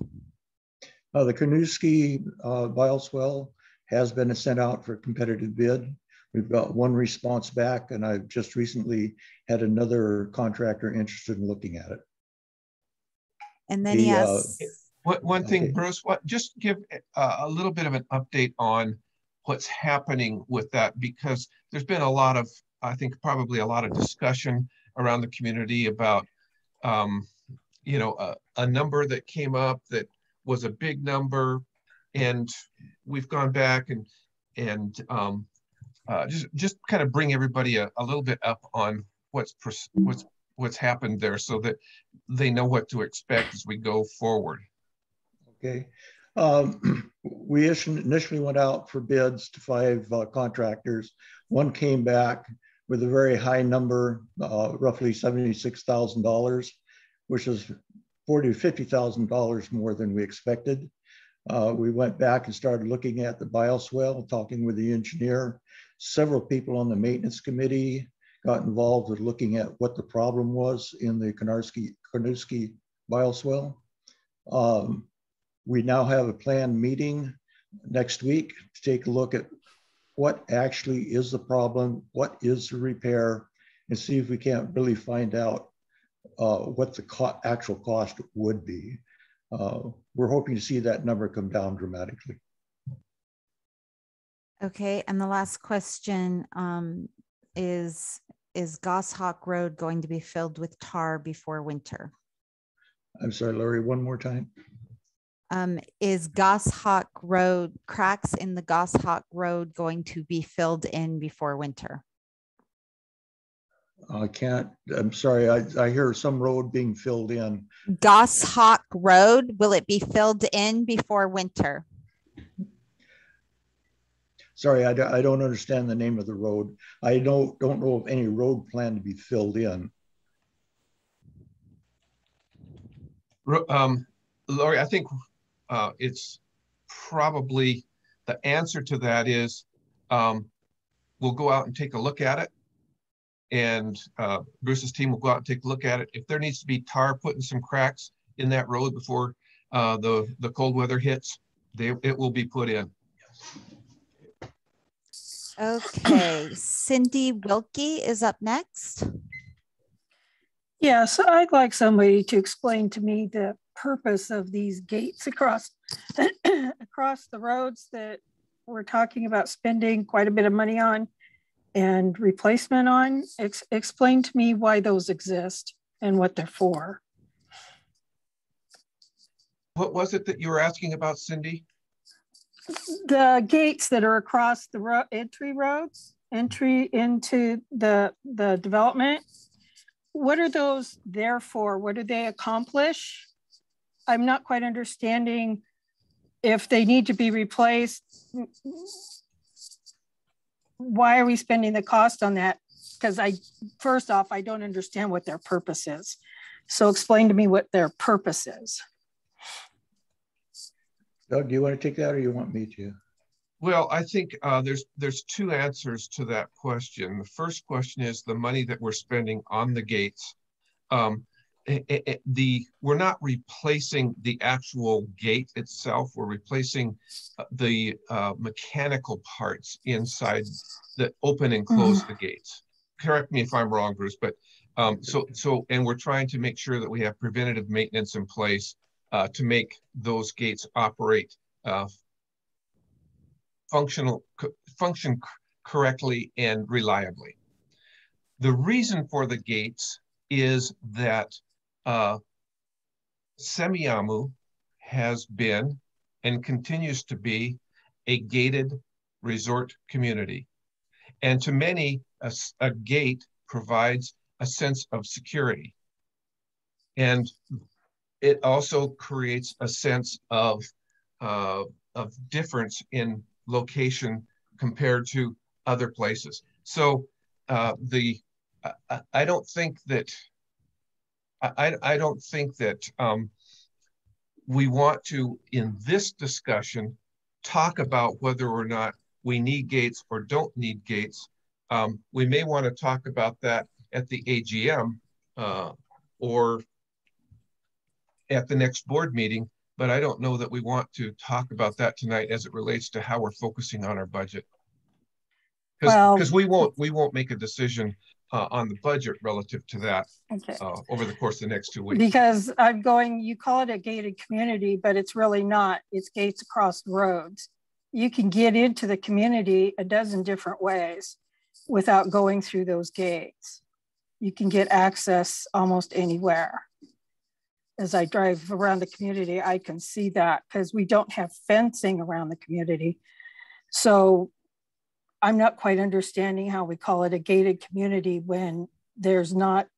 The Carnoustie bioswale has been sent out for competitive bid. We've got one response back, and I've just recently had another contractor interested in looking at it. And then he has one thing, Bruce, just give a little bit of an update on what's happening with that, because there's been a lot of, I think probably a lot of discussion around the community about, you know, a number that came up that was a big number, and we've gone back and just kind of bring everybody a little bit up on what's happened there, so that they know what to expect as we go forward. Okay. We initially went out for bids to 5 contractors. One came back with a very high number, roughly $76,000, which is $40,000 to $50,000 more than we expected. We went back and started looking at the bioswale, talking with the engineer. Several people on the maintenance committee got involved with looking at what the problem was in the Carnoustie bioswale. We now have a planned meeting next week to take a look at what actually is the problem, what is the repair, and see if we can't really find out what the actual cost would be. We're hoping to see that number come down dramatically. Okay, and the last question is Goshawk Road going to be filled with tar before winter? I'm sorry, Lori, one more time. Is Goshawk Road, cracks in the Goshawk Road going to be filled in before winter? I can't, I'm sorry, I hear some road being filled in. Goshawk Road, will it be filled in before winter? Sorry, I don't understand the name of the road. I don't know of any road plan to be filled in. Lori, I think it's probably the answer to that is we'll go out and take a look at it. And Bruce's team will go out and take a look at it. If there needs to be tar put in some cracks in that road before the cold weather hits, it will be put in. Okay, Cindy Wilkie is up next. Yes, I'd like somebody to explain to me the purpose of these gates across across the roads that we're talking about spending quite a bit of money on and replacement on. Explain to me why those exist and what they're for. What was it that you were asking about, Cindy? The gates that are across the entry into the development. What are those there for? What do they accomplish? I'm not quite understanding if they need to be replaced. Why are we spending the cost on that? Because first off, I don't understand what their purpose is. So explain to me what their purpose is. Doug, do you want to take that or you want me to? Well, I think there's two answers to that question. The first question is the money that we're spending on the gates. We're not replacing the actual gate itself. We're replacing the mechanical parts inside that open and close the gates. Correct me if I'm wrong, Bruce, but and we're trying to make sure that we have preventative maintenance in place to make those gates operate function correctly and reliably. The reason for the gates is that Semiahmoo has been and continues to be a gated resort community. And to many, a gate provides a sense of security. And it also creates a sense of difference in location compared to other places. So I don't think that we want to, in this discussion, talk about whether or not we need gates or don't need gates. We may want to talk about that at the AGM or at the next board meeting, but I don't know that we want to talk about that tonight as it relates to how we're focusing on our budget. Because we won't make a decision on the budget relative to that over the course of the next 2 weeks. Because you call it a gated community, but it's really not. It's gates across roads. You can get into the community a dozen different ways without going through those gates. You can get access almost anywhere. As I drive around the community, I can see that because we don't have fencing around the community. So I'm not quite understanding how we call it a gated community when there's not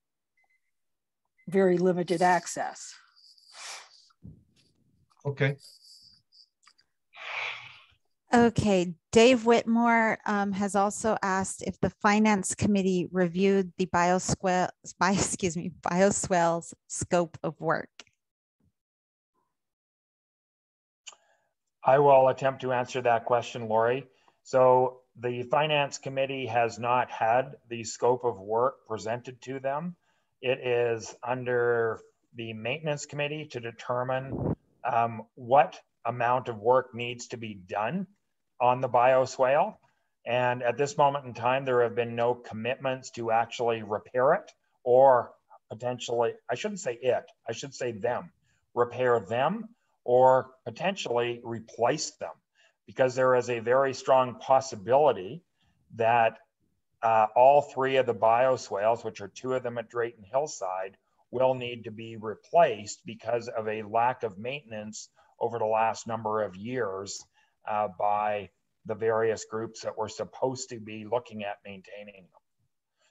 very limited access. Okay. Okay, Dave Whitmore has also asked if the Finance Committee reviewed the bioswale's scope of work. I will attempt to answer that question, Lori. So the Finance Committee has not had the scope of work presented to them. It is under the Maintenance Committee to determine what amount of work needs to be done on the bioswale. And at this moment in time, there have been no commitments to actually repair it or potentially, I shouldn't say it, I should say them, repair them or potentially replace them, because there is a very strong possibility that all three of the bioswales, which are two of them at Drayton Hillside, will need to be replaced because of a lack of maintenance over the last number of years by the various groups that were supposed to be looking at maintaining them.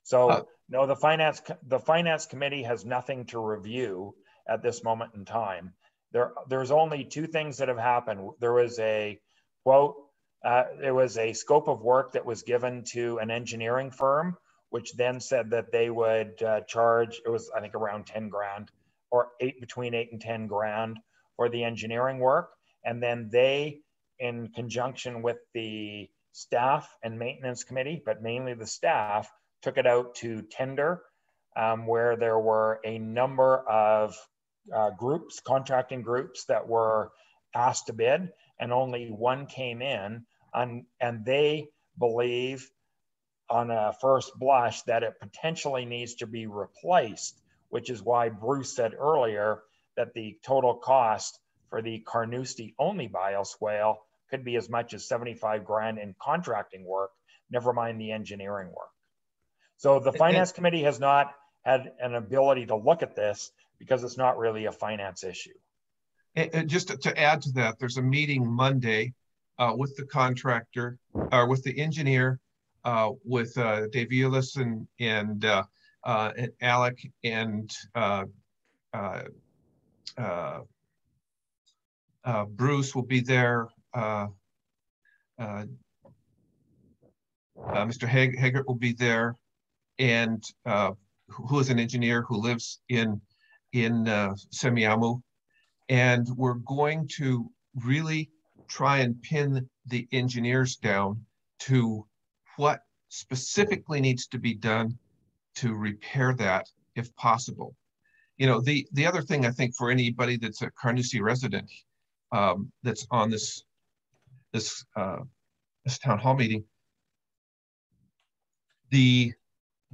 So no, the Finance Committee has nothing to review at this moment in time. There's only two things that have happened. There was a quote there was a scope of work that was given to an engineering firm, which then said that they would charge, it was, I think, around 10 grand or between 8 and 10 grand for the engineering work. And then they, in conjunction with the staff and maintenance committee, but mainly the staff, took it out to tender, where there were a number of groups, contracting groups that were asked to bid, and only one came in, and they believe on a first blush that it potentially needs to be replaced, which is why Bruce said earlier that the total cost for the Carnoustie only bioswale could be as much as 75 grand in contracting work, never mind the engineering work. So the finance committee has not had an ability to look at this because it's not really a finance issue. And just to add to that, there's a meeting Monday with the contractor, or with the engineer, with Dave Eulis and Alec and Bruce will be there. Mr. Haggart will be there, and who is an engineer who lives in Semiahmoo. And we're going to really try and pin the engineers down to what specifically needs to be done to repair that if possible. You know, the other thing I think for anybody that's a Carnoustie resident that's on this town hall meeting, the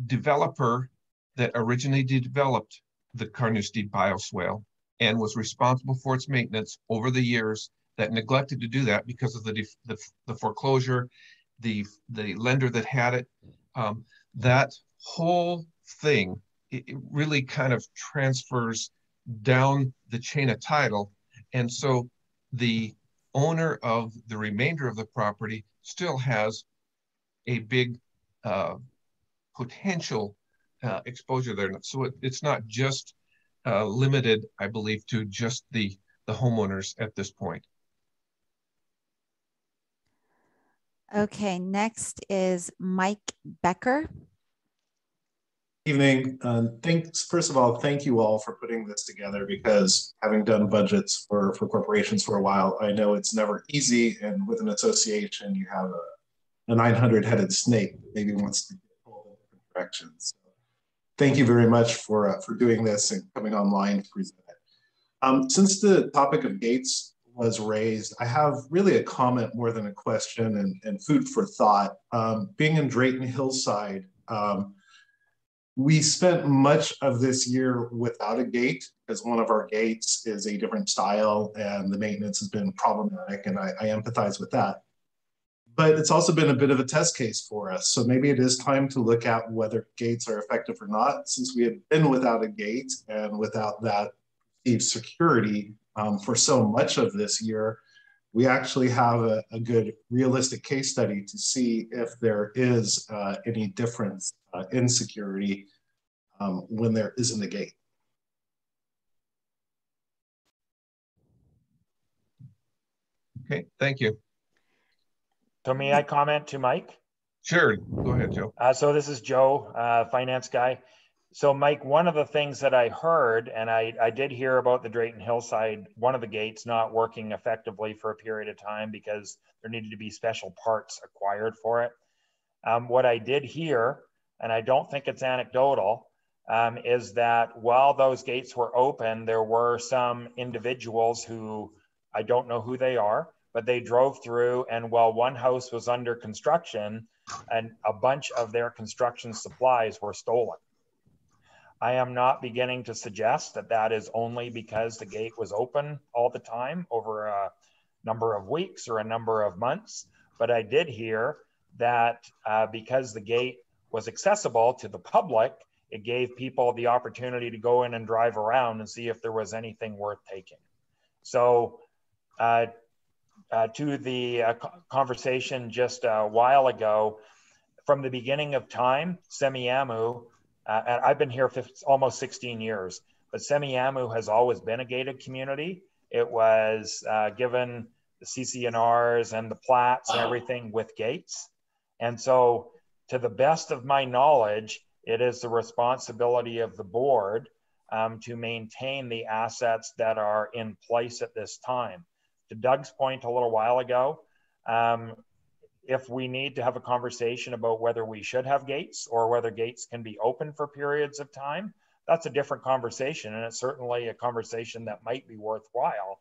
developer that originally developed the Carnoustie bioswale and was responsible for its maintenance over the years, that neglected to do that because of the foreclosure, the lender that had it, that whole thing, it really kind of transfers down the chain of title. And so the owner of the remainder of the property still has a big potential exposure there. So it's not just limited, I believe, to just the homeowners at this point. Okay, next is Mike Becker. Evening. Thanks. First of all, thank you all for putting this together, because having done budgets for corporations for a while, I know it's never easy. And with an association, you have a 900-headed snake that maybe wants to pull in different directions. So thank you very much for doing this and coming online to present it. Since the topic of gates was raised, I have really a comment more than a question and food for thought. Being in Drayton Hillside, we spent much of this year without a gate, because one of our gates is a different style and the maintenance has been problematic, and I empathize with that. But it's also been a bit of a test case for us. So maybe it is time to look at whether gates are effective or not, since we had been without a gate and without that perceived security for so much of this year. We actually have a good realistic case study to see if there is any difference in security when there isn't a gate. Okay, thank you. So may I comment to Mike? Sure, go ahead, Joe. So this is Joe, finance guy. So Mike, one of the things that I heard, and I did hear about the Drayton Hillside, one of the gates not working effectively for a period of time because there needed to be special parts acquired for it. What I did hear, and I don't think it's anecdotal, is that while those gates were open, there were some individuals who, I don't know who they are, but they drove through, and while one house was under construction, and a bunch of their construction supplies were stolen. I am not beginning to suggest that that is only because the gate was open all the time over a number of weeks or a number of months, but I did hear that because the gate was accessible to the public, it gave people the opportunity to go in and drive around and see if there was anything worth taking. So to the conversation just a while ago, from the beginning of time, Semiahmoo, and I've been here almost 16 years, but Semiahmoo has always been a gated community. It was given the CCNRs and the plats and everything with gates. And so to the best of my knowledge, it is the responsibility of the board to maintain the assets that are in place at this time. To Doug's point a little while ago, if we need to have a conversation about whether we should have gates or whether gates can be open for periods of time, that's a different conversation. And it's certainly a conversation that might be worthwhile.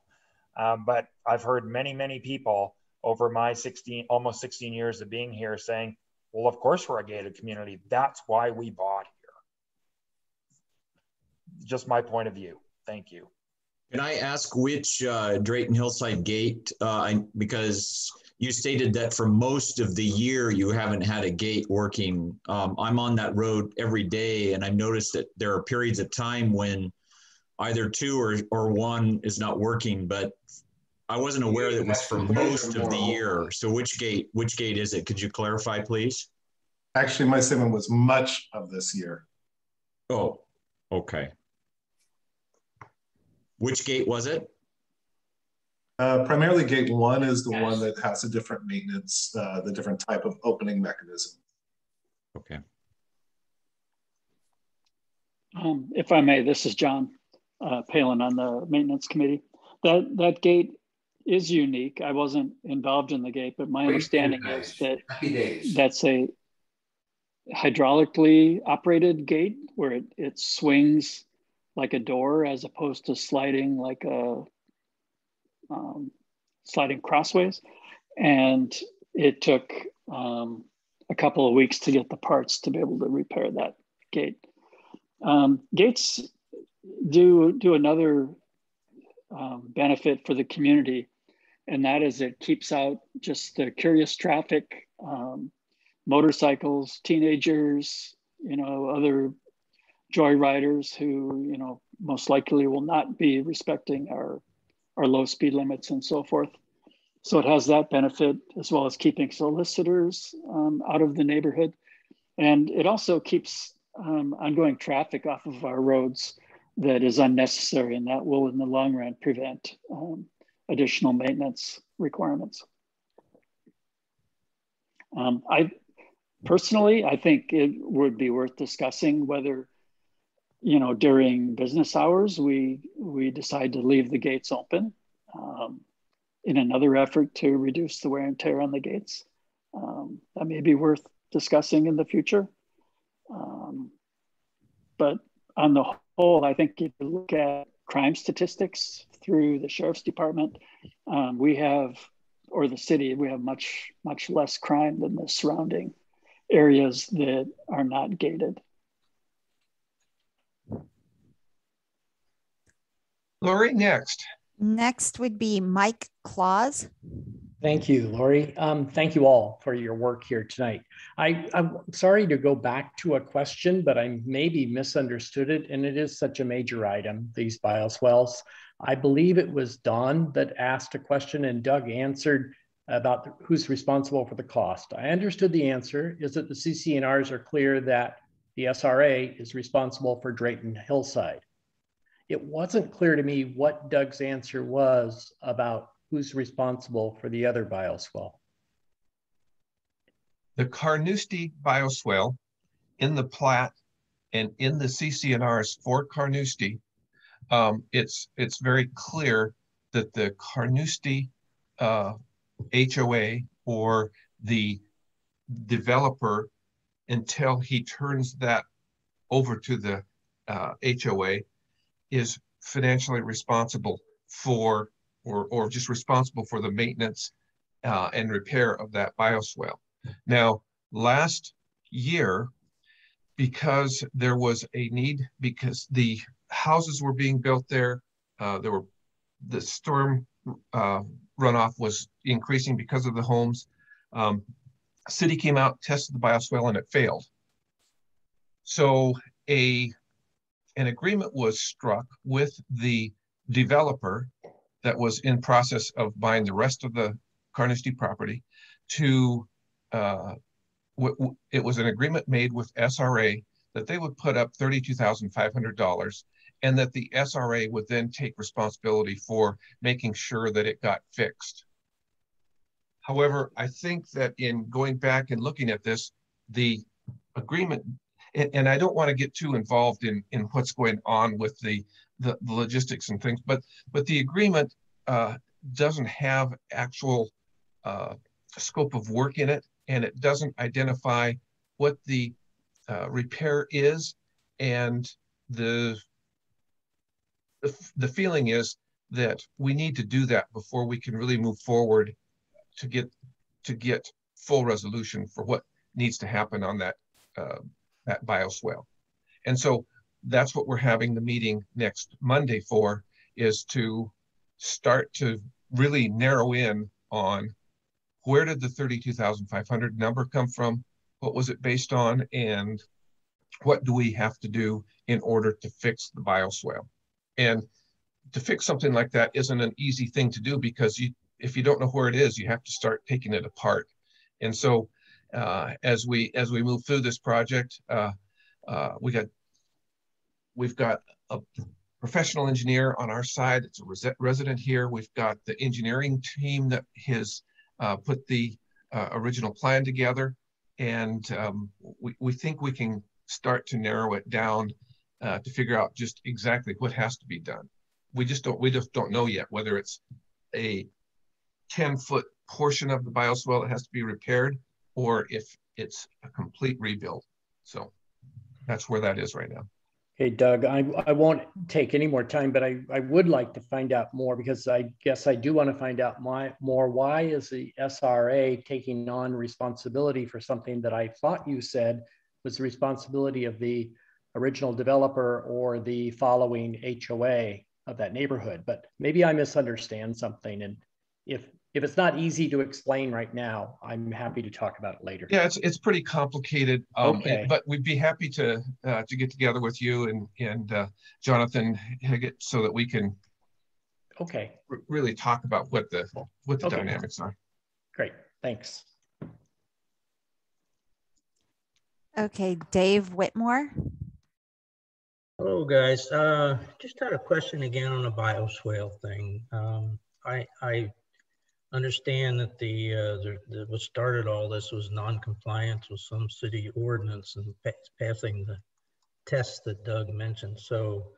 But I've heard many, many people over my almost 16 years of being here saying, well, of course we're a gated community. That's why we bought here. Just my point of view. Thank you. Can I ask which Drayton Hillside gate, because you stated that for most of the year you haven't had a gate working. I'm on that road every day, and I've noticed that there are periods of time when either two or one is not working, but I wasn't aware that it was for most of the year. So which gate is it? Could you clarify, please? Actually, my statement was much of this year. Oh, okay. Which gate was it? Primarily gate 1 is the one that has a different maintenance, the different type of opening mechanism. Okay. If I may, this is John Palin on the maintenance committee. That gate is unique. I wasn't involved in the gate, but my understanding is that that's a hydraulically operated gate where it swings like a door as opposed to sliding like a sliding crossways. And it took a couple of weeks to get the parts to be able to repair that gate. Gates do another benefit for the community, and that is it keeps out just the curious traffic, motorcycles, teenagers, other joyriders who, most likely will not be respecting our low speed limits and so forth. So it has that benefit, as well as keeping solicitors out of the neighborhood. And it also keeps ongoing traffic off of our roads that is unnecessary, and that will in the long run prevent additional maintenance requirements. I think it would be worth discussing whether, during business hours, we decide to leave the gates open in another effort to reduce the wear and tear on the gates. That may be worth discussing in the future. But on the whole, I think if you look at crime statistics through the Sheriff's Department, the city, we have much, much less crime than the surrounding areas that are not gated. Lori, next. Next would be Mike Claus. Thank you, Lori. Thank you all for your work here tonight. I'm sorry to go back to a question, but I maybe misunderstood it, and it is such a major item, these bioswales. I believe it was Don that asked a question and Doug answered about who's responsible for the cost. I understood the answer is that the CCNRs are clear that the SRA is responsible for Drayton Hillside. It wasn't clear to me what Doug's answer was about who's responsible for the other bioswale. The Carnoustie bioswale in the plat and in the CCNRs for Carnoustie, it's very clear that the Carnoustie HOA or the developer, until he turns that over to the HOA, is financially responsible for or just responsible for the maintenance and repair of that bioswale. Now, last year, because there was a need, because the houses were being built there, the storm runoff was increasing because of the homes. City came out, tested the bioswale, and it failed. So an agreement was struck with the developer that was in process of buying the rest of the Carnoustie property to, it was an agreement made with SRA that they would put up $32,500 and that the SRA would then take responsibility for making sure that it got fixed. However, I think that in going back and looking at this, the agreement, and I don't want to get too involved in what's going on with the logistics and things, but the agreement doesn't have actual scope of work in it, and it doesn't identify what the repair is, and the feeling is that we need to do that before we can really move forward to get full resolution for what needs to happen on that bioswale. And so that's what we're having the meeting next Monday for, is to start to really narrow in on where did the 32,500 number come from, what was it based on, and what do we have to do in order to fix the bioswale. And to fix something like that isn't an easy thing to do, because if you don't know where it is, you have to start taking it apart. And so as we move through this project, we've got a professional engineer on our side. It's a resident here. We've got the engineering team that has put the original plan together, and we think we can start to narrow it down to figure out just exactly what has to be done. We just don't know yet whether it's a 10-foot portion of the bioswale that has to be repaired, or if it's a complete rebuild. So that's where that is right now. Okay, Doug, I won't take any more time, but I would like to find out more, because I guess I do want to find out more. Why is the SRA taking on responsibility for something that I thought you said was the responsibility of the original developer or the following HOA of that neighborhood? But maybe I misunderstand something. And if it's not easy to explain right now, I'm happy to talk about it later. Yeah, it's pretty complicated. Okay. But we'd be happy to get together with you and Jonathan Higgett, so that we can really talk about what the dynamics are. Great, thanks. Okay, Dave Whitmore. Hello, guys. Just had a question again on the bioswale thing. I understand that what started all this was non-compliance with some city ordinance and passing the tests that Doug mentioned. So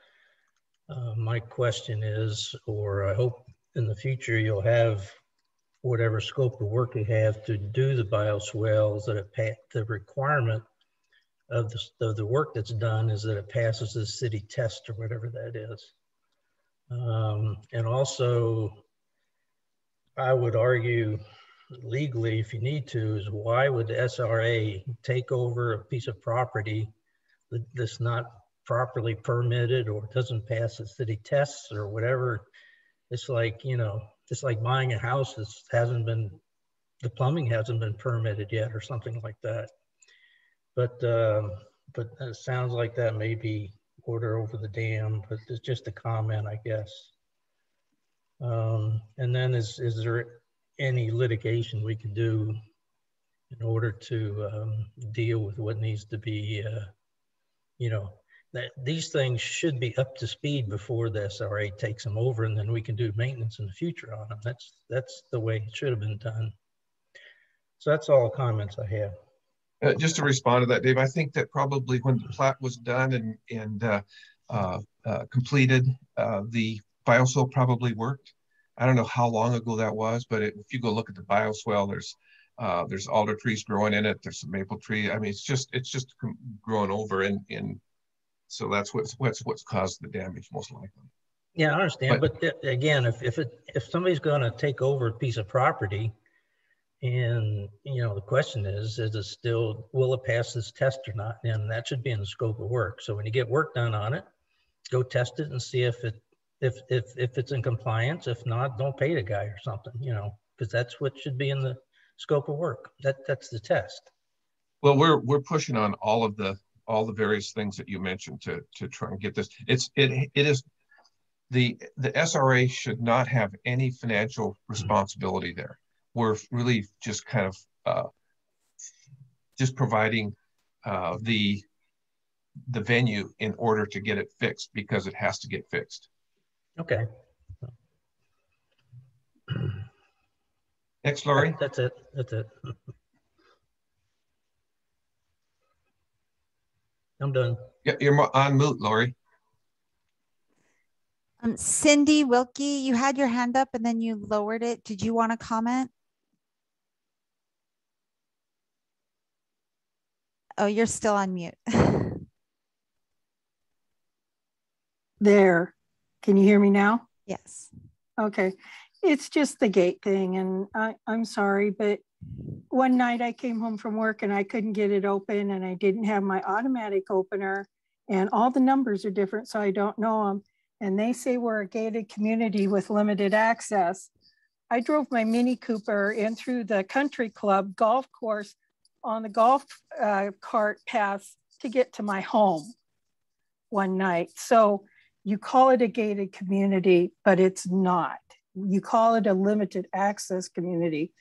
my question is, or I hope in the future you'll have whatever scope of work you have to do the bioswales, that the requirement of the work that's done is that it passes the city test or whatever that is. And also, I would argue legally, if you need to, is why would the SRA take over a piece of property that's not properly permitted or doesn't pass the city tests or whatever? It's like, it's like buying a house that the plumbing hasn't been permitted yet or something like that. But it sounds like that may be water over the dam, but it's just a comment, I guess. And then is there any litigation we can do in order to deal with what needs to be, that these things should be up to speed before the SRA takes them over, and then we can do maintenance in the future on them. That's the way it should have been done. So that's all the comments I have. Just to respond to that, Dave, I think that probably when the plat was done and completed, the bioswale probably worked. I don't know how long ago that was, but if you go look at the bioswale, there's alder trees growing in it. There's some maple tree. I mean, it's just growing over, and so that's what's caused the damage most likely. Yeah, I understand. But again, if somebody's going to take over a piece of property, and the question is it still, will it pass this test or not? And that should be in the scope of work. So when you get work done on it, go test it and see if it's in compliance. If not, don't pay the guy or something, because that's what should be in the scope of work. That's the test. Well, we're pushing on all the various things that you mentioned to try and get this. It is the SRA should not have any financial responsibility there. We're really just kind of just providing the venue in order to get it fixed, because it has to get fixed. Okay. Next, Lori. That's it. That's it. I'm done. Yeah, you're on mute, Lori. Cindy Wilkie, you had your hand up and then you lowered it. Did you want to comment? Oh, you're still on mute. There. Can you hear me now? Yes. Okay. It's just the gate thing. And I'm sorry, but one night I came home from work and I couldn't get it open and I didn't have my automatic opener and all the numbers are different, so I don't know them. And they say we're a gated community with limited access. I drove my Mini Cooper in through the country club golf course on the golf cart path to get to my home one night. So you call it a gated community, but it's not. You call it a limited access community,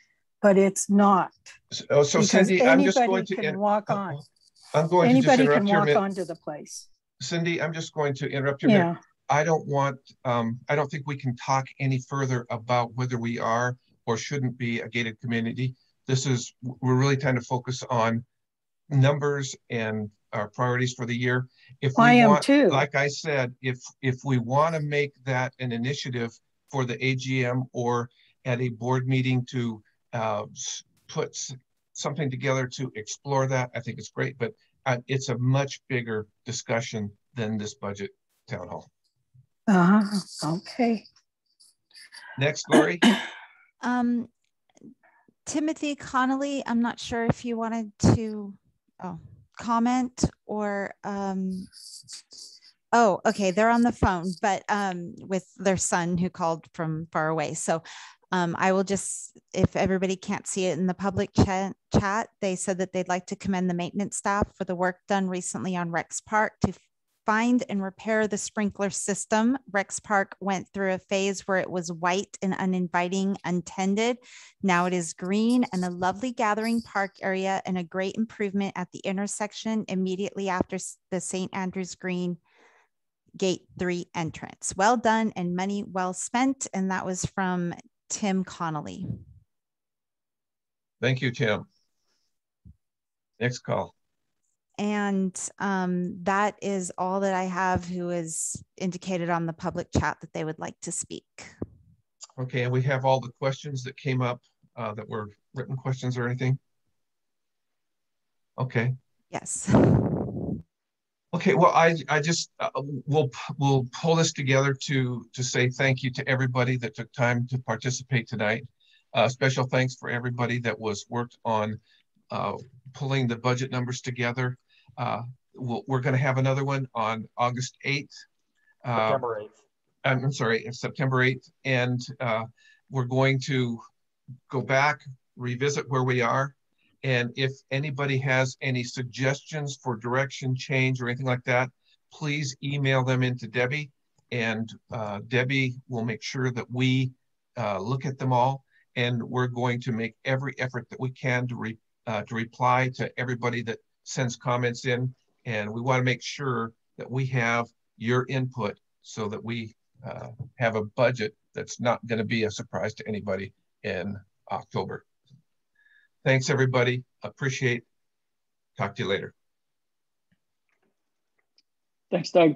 but it's not. So Cindy, I'm just going to can walk on. I'm going anybody to just interrupt can walk onto the place. Cindy, I'm just going to interrupt you. Yeah. I don't want. I don't think we can talk any further about whether we are or shouldn't be a gated community. We're really trying to focus on numbers and our priorities for the year. If we want, like I said, if we want to make that an initiative for the AGM or at a board meeting to put something together to explore that, I think it's great, but it's a much bigger discussion than this budget town hall. Okay. Next, Lori. Timothy Connolly, I'm not sure if you wanted to comment or oh, okay, they're on the phone, but with their son who called from far away. So I will just, if everybody can't see it in the public chat, they said that they'd like to commend the maintenance staff for the work done recently on Rex Park to find and repair the sprinkler system. Rex Park went through a phase where it was white and uninviting, untended. Now it is green and a lovely gathering park area and a great improvement at the intersection immediately after the St. Andrews Green Gate 3 entrance. Well done and money well spent. And that was from Tim Connolly. Thank you, Tim. Next call. And that is all that I have who is indicated on the public chat that they would like to speak. Okay, and we have all the questions that came up that were written questions or anything? Okay. Yes. Okay, well, I just, we'll pull this together to say thank you to everybody that took time to participate tonight. Special thanks for everybody that was worked on pulling the budget numbers together. We're going to have another one on August 8th. September 8th. I'm sorry, it's September 8th. And we're going to go back, revisit where we are. And if anybody has any suggestions for direction change or anything like that, please email them into Debbie. And Debbie will make sure that we look at them all. And we're going to make every effort that we can to reply to everybody that sends comments in, and we want to make sure that we have your input so that we have a budget that's not going to be a surprise to anybody in October. Thanks, everybody. Appreciate. Talk to you later. Thanks, Doug.